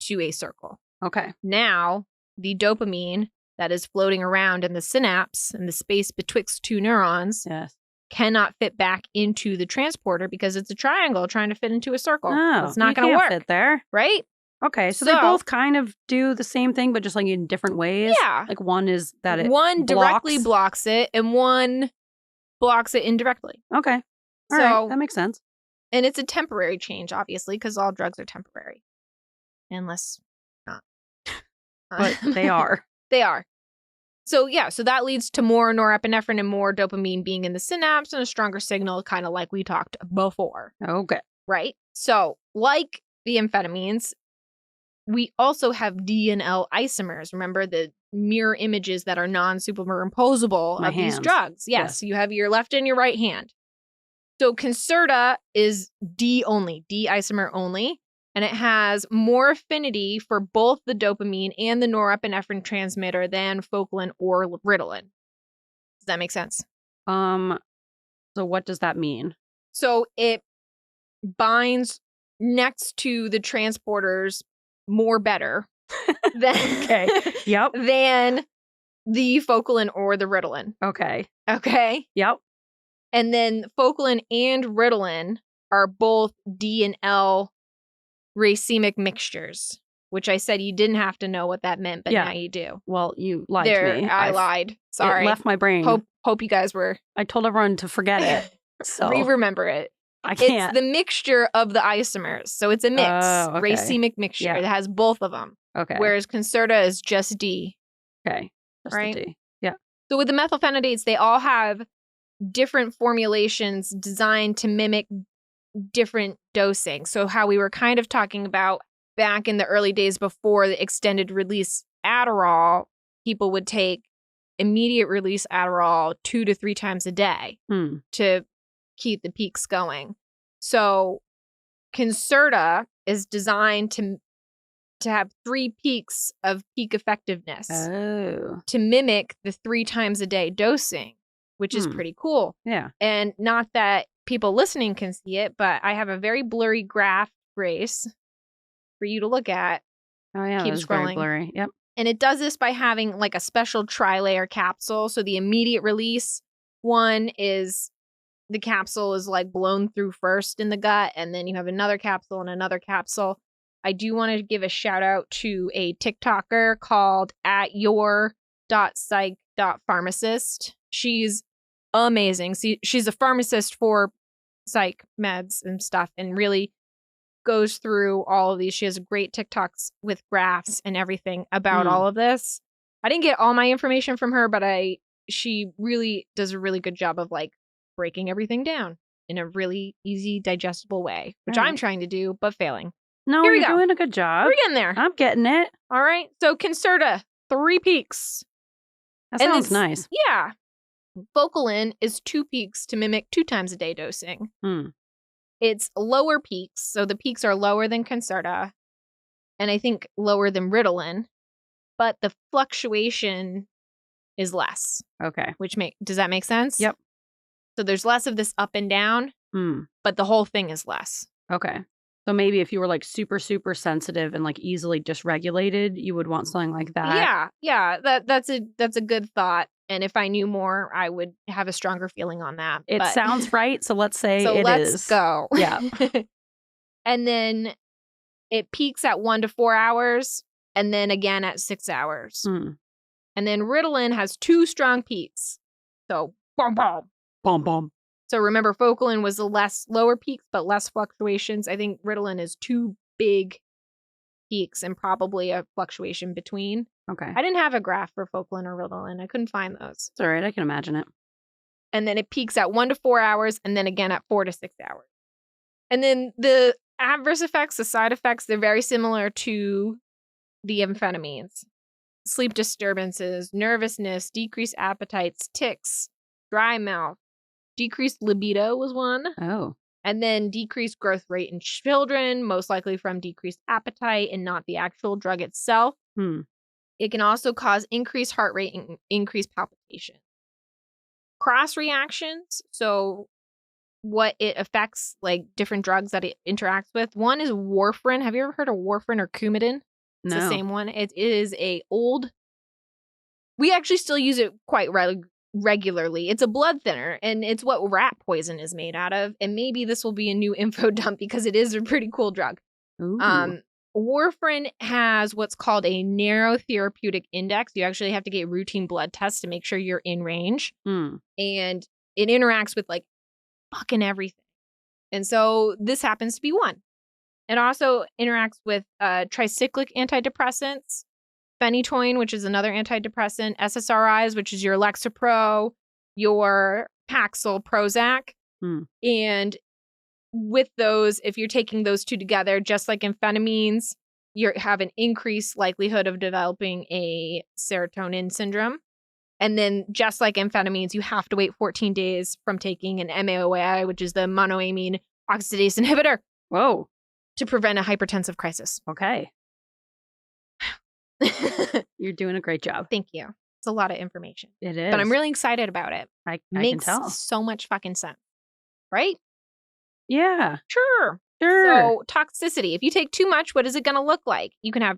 to a circle. Okay. Now, the dopamine that is floating around in the synapse and the space betwixt two neurons Yes. cannot fit back into the transporter because it's a triangle trying to fit into a circle. Oh, It's not going to work. Fit there. Right? Okay, so they both kind of do the same thing, but just like in different ways. Yeah. Like one is that it one directly blocks. blocks it and one blocks it indirectly. Okay. All right, that makes sense. And it's a temporary change, obviously, because all drugs are temporary. Unless not. But they are. They are. So yeah, so that leads to more norepinephrine and more dopamine being in the synapse and a stronger signal, kind of like we talked before. Okay. Right? So like the amphetamines, we also have D and L isomers. Remember the mirror images that are non-superimposable of these drugs. Yes. You have your left and your right hand. So Concerta is D only, D isomer only. And it has more affinity for both the dopamine and the norepinephrine transmitter than Focalin or Ritalin. Does that make sense? So what does that mean? So it binds next to the transporters more better than, than the Focalin or the Ritalin. Okay. Okay? Yep. And then Focalin and Ritalin are both D and L racemic mixtures, which I said you didn't have to know what that meant, but now you do. Well, you lied to me. I lied. Sorry. It left my brain. Hope you guys were. I told everyone to forget it. So remember it. I can't. It's the mixture of the isomers. So it's a mix. Racemic mixture. It has both of them. Okay. Whereas Concerta is just D. Okay. Just right? the D. Yeah. So with the methylphenidates, they all have different formulations designed to mimic different dosing. So how we were kind of talking about back in the early days before the extended release Adderall, people would take immediate release Adderall 2 to 3 times a day to keep the peaks going. So Concerta is designed to have 3 peaks of peak effectiveness to mimic the 3 times a day dosing, which is pretty cool. Yeah. And not that people listening can see it, but I have a very blurry graph, Grace, for you to look at. Oh, yeah. Keep scrolling. Very blurry. Yep. And it does this by having like a special tri-layer capsule. So the immediate release one is the capsule is like blown through first in the gut, and then you have another capsule and another capsule. I do want to give a shout out to a TikToker called @your.psych.pharmacist. She's amazing. She's a pharmacist for psych meds and stuff, and really goes through all of these. She has great TikToks with graphs and everything about all of this. I didn't get all my information from her, but she really does a really good job of like breaking everything down in a really easy, digestible way, which I'm trying to do, but failing. No, you're doing a good job. We're getting there. I'm getting it. All right. So Concerta, 3 peaks. That sounds nice. Yeah. Focalin is 2 peaks to mimic 2 times a day dosing. It's lower peaks, so the peaks are lower than Concerta, and I think lower than Ritalin, but the fluctuation is less. Okay. Does that make sense? Yep. So there's less of this up and down, but the whole thing is less. Okay. So maybe if you were like super, super sensitive and like easily dysregulated, you would want something like that. Yeah. That's a good thought. And if I knew more, I would have a stronger feeling on that. It sounds right. So let's say it is. Let's go. Yeah. And then it peaks at 1 to 4 hours and then again at 6 hours. And then Ritalin has 2 strong peaks. So boom, boom. Boom, boom. So remember, Focalin was the lower peaks, but less fluctuations. I think Ritalin is 2 big peaks and probably a fluctuation between. Okay. I didn't have a graph for Focalin or Ritalin. I couldn't find those. It's all right. I can imagine it. And then it peaks at 1 to 4 hours and then again at 4 to 6 hours. And then the adverse effects, the side effects, they're very similar to the amphetamines. Sleep disturbances, nervousness, decreased appetites, tics, dry mouth, decreased libido was one. Oh. And then decreased growth rate in children, most likely from decreased appetite and not the actual drug itself. It can also cause increased heart rate and increased palpitation. Cross reactions, so what it affects, like different drugs that it interacts with. One is warfarin. Have you ever heard of warfarin or Coumadin? It's the same one. It is a old We actually still use it quite regularly. It's a blood thinner, and it's what rat poison is made out of. And maybe this will be a new info dump because it is a pretty cool drug. Ooh. Warfarin has what's called a narrow therapeutic index. You actually have to get routine blood tests to make sure you're in range. And it interacts with like fucking everything. And so this happens to be one. It also interacts with tricyclic antidepressants, phenytoin, which is another antidepressant, SSRIs, which is your Lexapro, your Paxil, Prozac. And with those, if you're taking those two together, just like amphetamines, you have an increased likelihood of developing a serotonin syndrome. And then just like amphetamines, you have to wait 14 days from taking an MAOI, which is the monoamine oxidase inhibitor. Whoa. To prevent a hypertensive crisis. Okay. You're doing a great job. Thank you. It's a lot of information. It is. But I'm really excited about it. I Makes can tell. so much fucking sense. Right? Yeah. Sure. So toxicity. If you take too much, what is it going to look like? You can have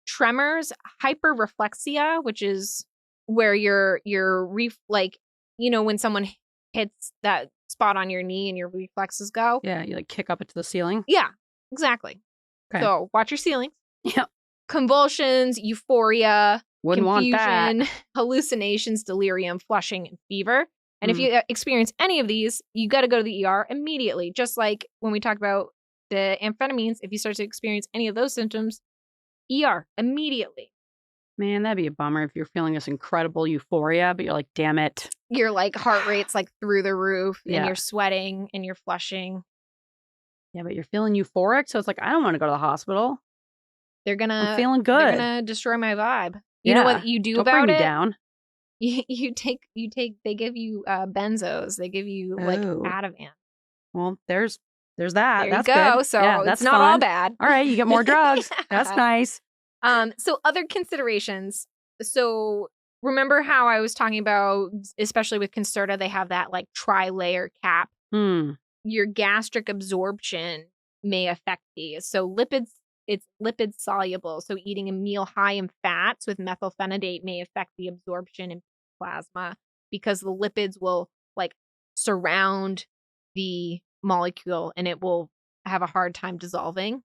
tremors, hyperreflexia, which is where when someone hits that spot on your knee and your reflexes go. Yeah, you like kick up into the ceiling. Yeah, exactly. Okay. So watch your ceilings. Yeah. Convulsions, euphoria, Wouldn't confusion, want that. Hallucinations, delirium, flushing, and fever. And if you experience any of these, you got to go to the ER immediately. Just like when we talked about the amphetamines, if you start to experience any of those symptoms, ER immediately. Man, that'd be a bummer if you're feeling this incredible euphoria, but you're like, damn it. Your like heart rate's like through the roof and Yeah. you're sweating and you're flushing. Yeah, but you're feeling euphoric, so it's like, I don't want to go to the hospital. I'm feeling good. They're gonna destroy my vibe. You know what you do don't about bring it? Me down. You take. They give you benzos. They give you like Ativan. Well, there's that. There that's you go. good. So yeah, it's that's not fun. all bad. All right, you get more drugs. That's nice. So other considerations. So remember how I was talking about, especially with Concerta, they have that like tri-layer cap. Your gastric absorption may affect these. So lipids. It's lipid soluble. So eating a meal high in fats with methylphenidate may affect the absorption in plasma because the lipids will like surround the molecule and it will have a hard time dissolving.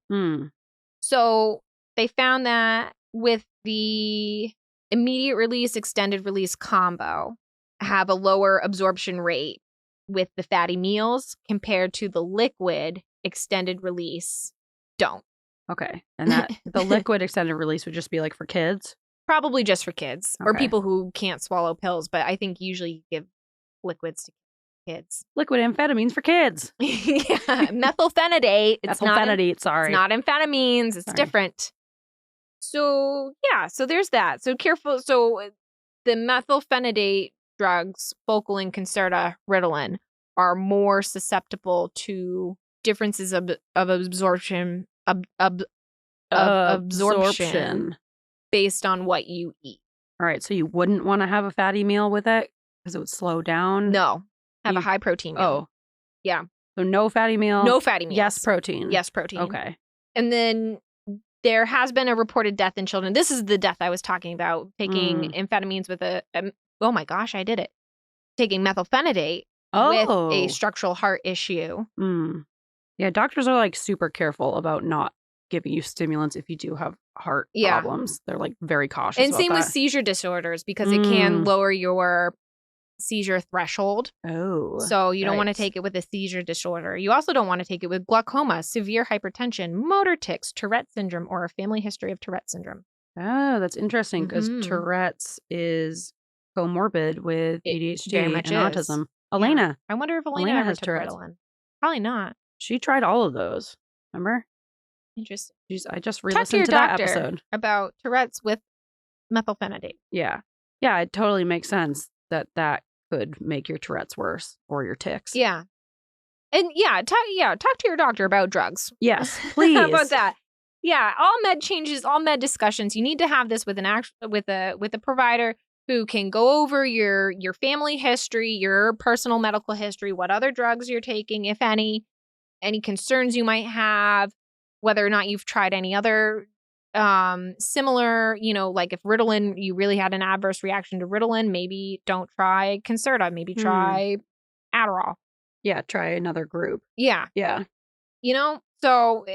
So they found that with the immediate release, extended release combo have a lower absorption rate with the fatty meals compared to the liquid extended release don't. Okay. And that the liquid extended release would just be like for kids? Probably just for kids or people who can't swallow pills. But I think usually you give liquids to kids. Liquid amphetamines for kids. Yeah. Methylphenidate. It's sorry. It's not amphetamines. It's different. So, yeah. So there's that. So careful. So the methylphenidate drugs, Focalin, Concerta, Ritalin, are more susceptible to differences of absorption. Absorption based on what you eat. All right, so you wouldn't want to have a fatty meal with it because it would slow down? No. Have a high protein meal. Oh. Yeah. So no fatty meal? No fatty meals. Yes, protein. Yes, protein. Okay. And then there has been a reported death in children. This is the death I was talking about, taking amphetamines with oh my gosh, I did it. Taking methylphenidate with a structural heart issue. Yeah, doctors are like super careful about not giving you stimulants if you do have heart problems. They're like very cautious. And same with seizure disorders because it can lower your seizure threshold. Oh. So you don't want to take it with a seizure disorder. You also don't want to take it with glaucoma, severe hypertension, motor tics, Tourette syndrome, or a family history of Tourette syndrome. Oh, that's interesting because Tourette's is comorbid with ADHD and autism. Elena. Yeah. I wonder if Elena ever has took Tourette's. Ritalin. Probably not. She tried all of those. Remember? Interesting. I just Talk re-listened to that episode about Tourette's with methylphenidate. Yeah. Yeah, it totally makes sense that could make your Tourette's worse or your tics. Yeah. And talk to your doctor about drugs. Yes, please. How about that? Yeah, all med changes, all med discussions. You need to have this with with a provider who can go over your family history, your personal medical history, what other drugs you're taking, if any concerns you might have, whether or not you've tried any other similar, like if Ritalin, you really had an adverse reaction to Ritalin, maybe don't try Concerta, maybe try Adderall. Yeah, try another group. Yeah. Yeah. So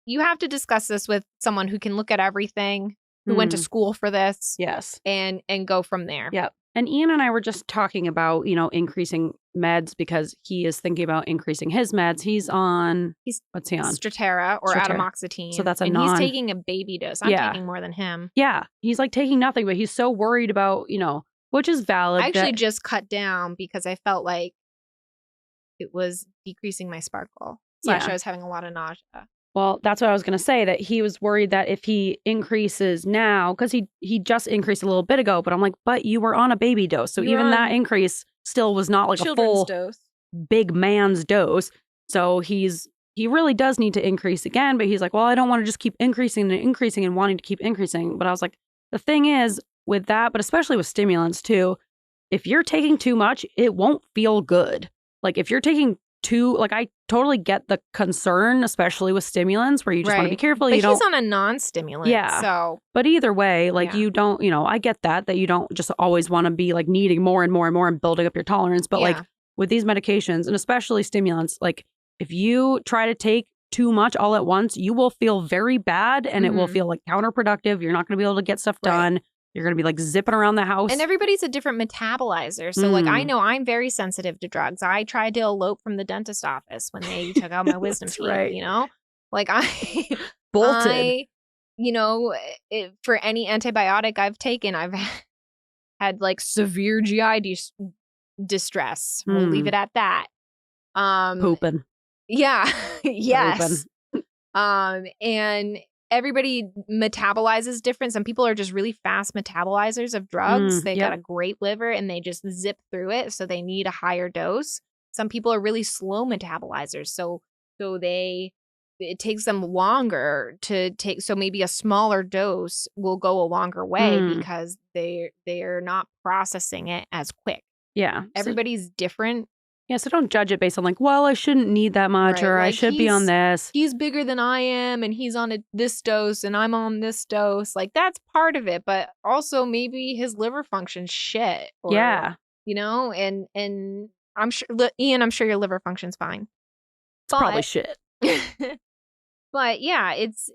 you have to discuss this with someone who can look at everything, who went to school for this. Yes. And go from there. Yep. And Ian and I were just talking about, increasing meds because he is thinking about increasing his meds. What's he on? Strattera or Strattera. atomoxetine. So that's he's taking a baby dose. I'm taking more than him. Yeah. He's like taking nothing, but he's so worried about, which is valid. I actually just cut down because I felt like it was decreasing my sparkle. / I was having a lot of nausea. Well, that's what I was going to say, that he was worried that if he increases now, because he just increased a little bit ago, but I'm like, but you were on a baby dose. So even that increase still was not like a full dose. Big man's dose. So he really does need to increase again, but he's like, well, I don't want to just keep increasing and increasing and wanting to keep increasing. But I was like, the thing is with that, but especially with stimulants too, if you're taking too much, it won't feel good. Like if you're taking I totally get the concern, especially with stimulants, where you just want to be careful. But he's on a non-stimulant. Yeah. So. But either way, you don't, I get that you don't just always want to be like needing more and more and more and building up your tolerance. But like with these medications and especially stimulants, like if you try to take too much all at once, you will feel very bad and it will feel like counterproductive. You're not going to be able to get stuff done. You're going to be like zipping around the house. And everybody's a different metabolizer. So I know I'm very sensitive to drugs. I tried to elope from the dentist office when they took out my wisdom teeth, Like I bolted. For any antibiotic I've taken, I've had like severe GI distress. We'll leave it at that. Pooping. Yeah. Yes. Pooping. And everybody metabolizes different. Some people are just really fast metabolizers of drugs. They've got a great liver and they just zip through it. So they need a higher dose. Some people are really slow metabolizers. So it takes them longer to take. So maybe a smaller dose will go a longer way because they are not processing it as quick. Yeah. Everybody's different. Yeah, so don't judge it based on like, well, I shouldn't need that much or I should be on this. He's bigger than I am and he's on this dose and I'm on this dose. Like that's part of it, but also maybe his liver functions shit. Or, and I'm sure, Ian, I'm sure your liver functions fine. It's probably shit. But yeah, it's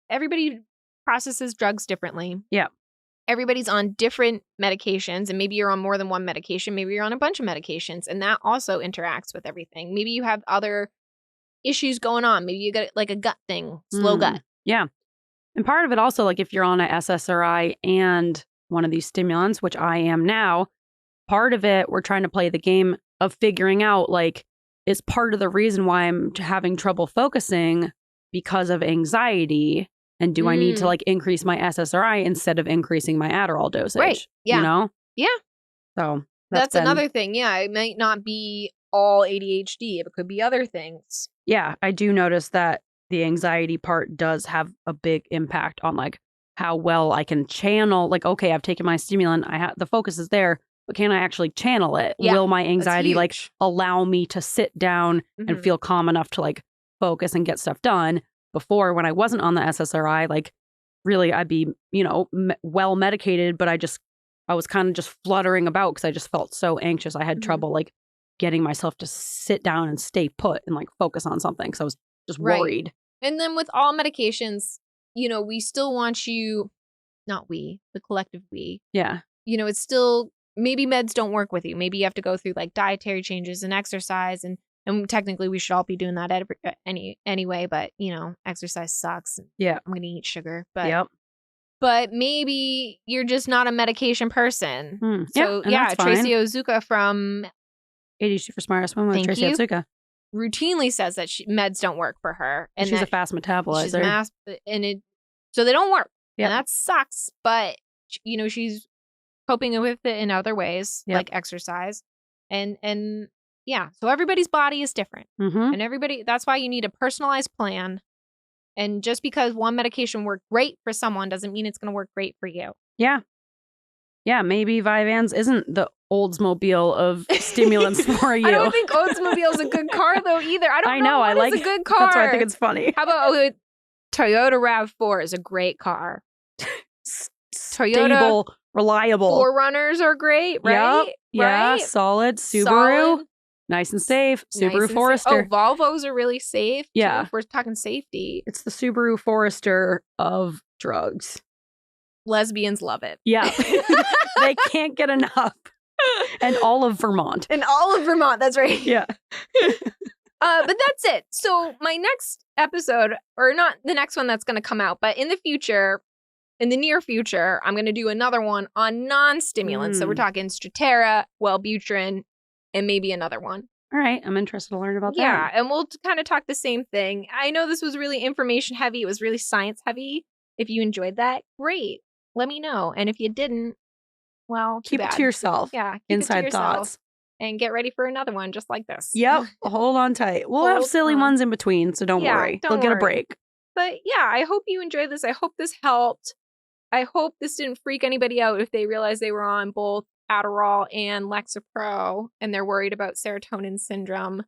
everybody processes drugs differently. Yeah. Everybody's on different medications and maybe you're on more than one medication. Maybe you're on a bunch of medications and that also interacts with everything. Maybe you have other issues going on. Maybe you got like a gut thing, slow gut. Yeah. And part of it also, like if you're on a SSRI and one of these stimulants, which I am now, part of it, we're trying to play the game of figuring out like, is part of the reason why I'm having trouble focusing because of anxiety. And do I need to like increase my SSRI instead of increasing my Adderall dosage? Right. Yeah. Yeah. So that's another thing. Yeah. It might not be all ADHD. It could be other things. Yeah. I do notice that the anxiety part does have a big impact on like how well I can channel. Like, okay, I've taken my stimulant. The focus is there, but can I actually channel it? Yeah, will my anxiety like allow me to sit down and feel calm enough to like focus and get stuff done? Before, when I wasn't on the SSRI, like really I'd be, well medicated, but I was kind of just fluttering about because I just felt so anxious. I had trouble like getting myself to sit down and stay put and like focus on something. So I was just worried. And then with all medications, we still want you, not we, the collective we. Yeah. It's still, maybe meds don't work with you. Maybe you have to go through like dietary changes and exercise and technically we should all be doing that anyway, but exercise sucks. Yeah. I'm going to eat sugar, but maybe you're just not a medication person. So Tracy Ozuka from ADHD for Smarter Women, Tracy Ozuka routinely says that meds don't work for her. And she's a fast metabolizer. So they don't work. Yeah. And that sucks. But, she's coping with it in other ways, like exercise. And yeah, so everybody's body is different. And that's why you need a personalized plan. And just because one medication worked great for someone doesn't mean it's going to work great for you. Yeah. Yeah, maybe Vyvanse isn't the Oldsmobile of stimulants for you. I don't think Oldsmobile is a good car though either. I know. I like a good car. That's why I think it's funny. How about Toyota RAV4 is a great car. Stable, reliable. 4Runners are great, right? Yep. Yeah, Right? solid. Subaru, Solid. nice and safe. Nice Subaru and Forester. Oh, Volvos are really safe. Yeah. Too, if we're talking safety. It's the Subaru Forester of drugs. Lesbians love it. Yeah. They can't get enough. And all of Vermont. And all of Vermont, that's right. Yeah. But that's it. So my next episode, or not the next one that's going to come out, but in the future, in the near future, I'm going to do another one on non-stimulants. So we're talking Strattera, Wellbutrin, and maybe another one. All right. I'm interested to learn about that. Yeah, and we'll kind of talk the same thing. I know this was really information heavy. It was really science heavy. If you enjoyed that, great. Let me know. And if you didn't, well, Keep it to yourself. Yeah. Inside thoughts. And get ready for another one just like this. Yep. Hold on tight. We'll have silly ones in between, so don't worry. They'll get a break. But yeah, I hope you enjoyed this. I hope this helped. I hope this didn't freak anybody out if they realized they were on both Adderall and Lexapro and they're worried about serotonin syndrome.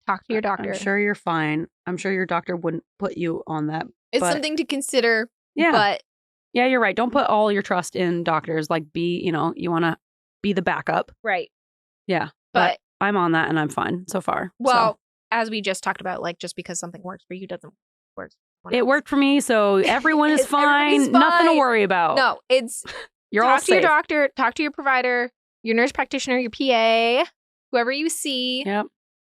Talk to your doctor. I'm sure you're fine. I'm sure your doctor wouldn't put you on that. It's something to consider. Yeah. But yeah, you're right. Don't put all your trust in doctors. Like, you want to be the backup. Right. Yeah. But I'm on that and I'm fine so far. Well, as we just talked about, like, just because something works for you doesn't work. It worked for me, so everyone is fine. Nothing to worry about. No, it's you're all talk to your doctor, talk to your provider, your nurse practitioner, your PA, whoever you see. Yep.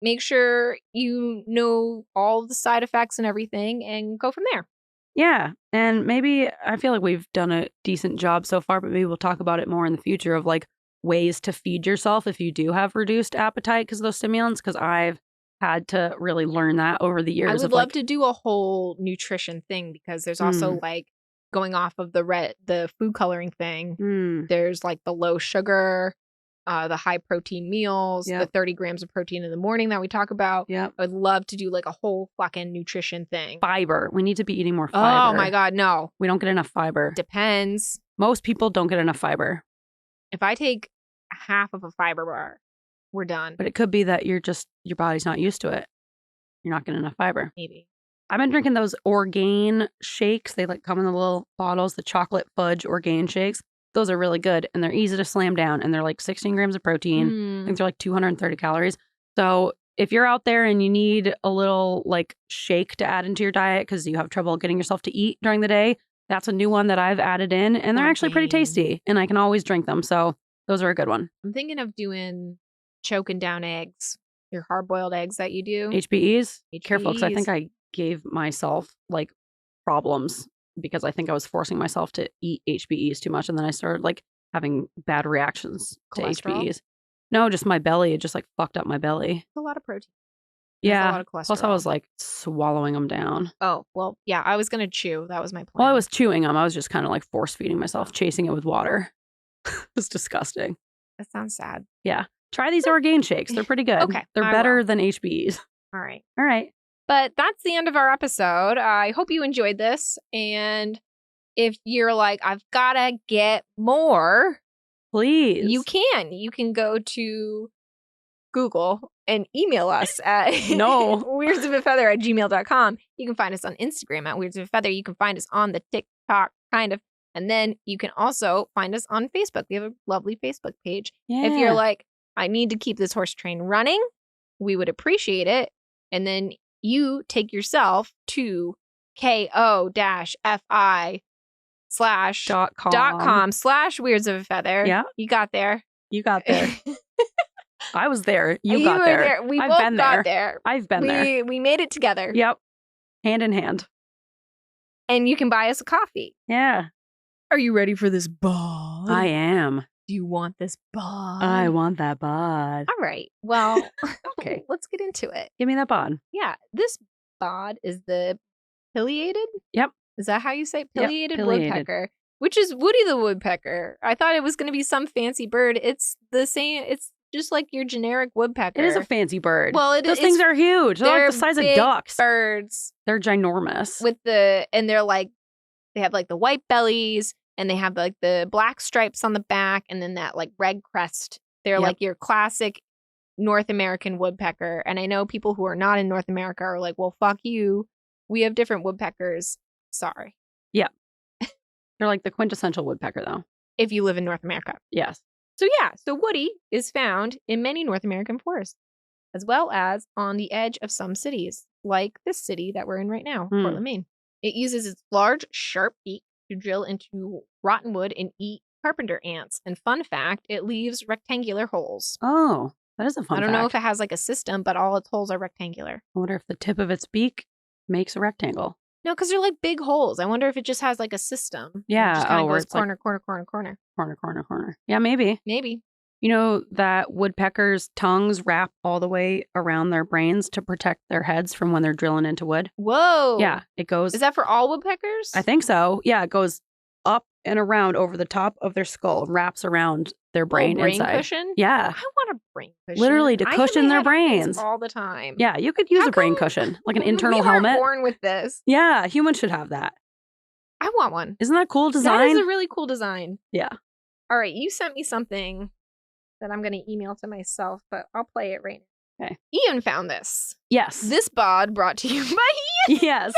Make sure you know all the side effects and everything and go from there. Yeah. And maybe I feel like we've done a decent job so far, but maybe we'll talk about it more in the future of like ways to feed yourself if you do have reduced appetite because of those stimulants, because I've had to really learn that over the years. I would love to do a whole nutrition thing because there's also like going off of the food coloring thing. There's like the low sugar, the high protein meals, the 30 grams of protein in the morning that we talk about. Yeah, I would love to do like a whole fucking nutrition thing. Fiber. We need to be eating more fiber. Oh my God, no. We don't get enough fiber. Depends. Most people don't get enough fiber. If I take half of a fiber bar, we're done. But it could be that your body's not used to it. You're not getting enough fiber. Maybe. I've been drinking those Orgain shakes. They like come in the little bottles, the chocolate fudge Orgain shakes. Those are really good and they're easy to slam down and they're like 16 grams of protein. I think they're like 230 calories. So if you're out there and you need a little like shake to add into your diet because you have trouble getting yourself to eat during the day, that's a new one that I've added in and they're actually pretty tasty and I can always drink them. So those are a good one. I'm thinking of doing choking down eggs, your hard-boiled eggs that you do. HBEs? Careful, because I think I gave myself like problems because I think I was forcing myself to eat HBEs too much and then I started like having bad reactions to HBEs. No, just my belly. It just like fucked up my belly. It's a lot of protein. Yeah. A lot of cholesterol. Plus I was like swallowing them down. Oh, well, yeah, I was going to chew. That was my plan. Well, I was chewing them. I was just kind of like force feeding myself, chasing it with water. It's disgusting. That sounds sad. Yeah. Try these Orgain shakes. They're pretty good. Okay. They're better than HBEs. All right. All right. But that's the end of our episode. I hope you enjoyed this. And if you're like, I've got to get more, please. You can. You can go to Google and email us at weirdsofafeather@gmail.com. You can find us on Instagram at weirdsofafeather. You can find us on the TikTok, kind of. And then you can also find us on Facebook. We have a lovely Facebook page. Yeah. If you're like, I need to keep this horse train running, we would appreciate it. And then you take yourself to ko-fi.com/weirdsofafeather. Yeah. You got there. You got there. I was there. You got there. there. We I've both been got there. there. I've been there. We made it together. Yep. Hand in hand. And you can buy us a coffee. Yeah. Are you ready for this bod? I am. Do you want this bod? I want that bod. All right. Well, okay. Let's get into it. Give me that bod. Yeah. This bod is the pileated. Yep. Is that how you say it? Pileated, yep, woodpecker, which is Woody the woodpecker. I thought it was going to be some fancy bird. It's the same. It's just like your generic woodpecker. It is a fancy bird. Well, those things are huge. They're like the size of ducks. Birds. They're ginormous. And they're like, they have like the white bellies and they have like the black stripes on the back and then that like red crest. They're like your classic North American woodpecker. And I know people who are not in North America are like, well, fuck you. We have different woodpeckers. Sorry. They're like the quintessential woodpecker, though. If you live in North America. Yes. So Woody is found in many North American forests, as well as on the edge of some cities, like this city that we're in right now, Portland, Maine. It uses its large, sharp beak to drill into rotten wood and eat carpenter ants. And fun fact, it leaves rectangular holes. Oh, that is a fun fact. I don't know if it has like a system, but all its holes are rectangular. I wonder if the tip of its beak makes a rectangle. No, because they're like big holes. I wonder if it just has like a system. Yeah. It just kind of goes corner, corner. Yeah, maybe. Maybe. You know that woodpeckers' tongues wrap all the way around their brains to protect their heads from when they're drilling into wood? Whoa. Yeah, it goes. Is that for all woodpeckers? I think so. Yeah, it goes up and around over the top of their skull, wraps around their brain inside. Cushion? Yeah. I want a brain cushion. Literally to cushion their brains all the time. Yeah, you could use a brain cushion, like an internal helmet. Born with this. Yeah, humans should have that. I want one. Isn't that a cool design? That is a really cool design. Yeah. All right, you sent me something that I'm going to email to myself, but I'll play it right now. Okay. Ian found this. Yes. This bod brought to you by Ian. Yes.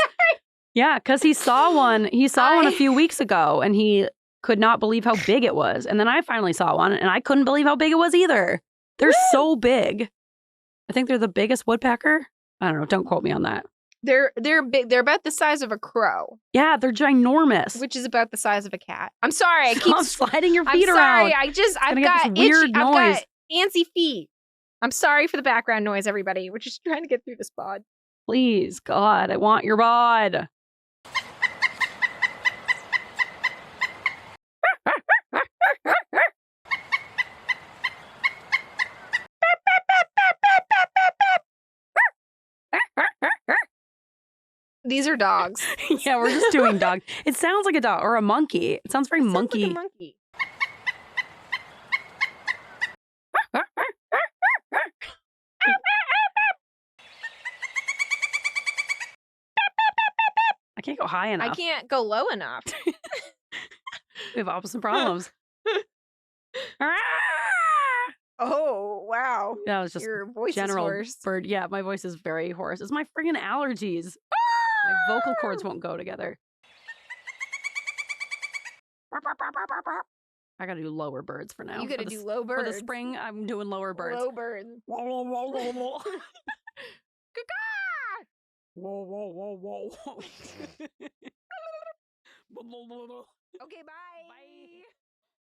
Yeah, because he saw one. He saw one a few weeks ago, and he could not believe how big it was. And then I finally saw one, and I couldn't believe how big it was either. They're so big. I think they're the biggest woodpecker. I don't know. Don't quote me on that. They're big. They're about the size of a crow. Yeah, they're ginormous. Which is about the size of a cat. I'm sorry. I keep sliding your feet around. I'm sorry. I've got weird noise. I've got antsy feet. I'm sorry for the background noise, everybody. We're just trying to get through this pod. Please, God, I want your bod. These are dogs. Yeah, we're just doing dog. It sounds like a dog or a monkey. It sounds very monkey. Like a monkey. I can't go high enough. I can't go low enough. We have opposite problems. Oh, wow. That was just your voice general is hoarse. bird. Yeah, my voice is very hoarse. It's my friggin' allergies. My vocal cords won't go together. I gotta do lower birds for now. You gotta do low birds. For the spring, I'm doing lower birds. Low birds. Whoa. Okay, bye. Bye.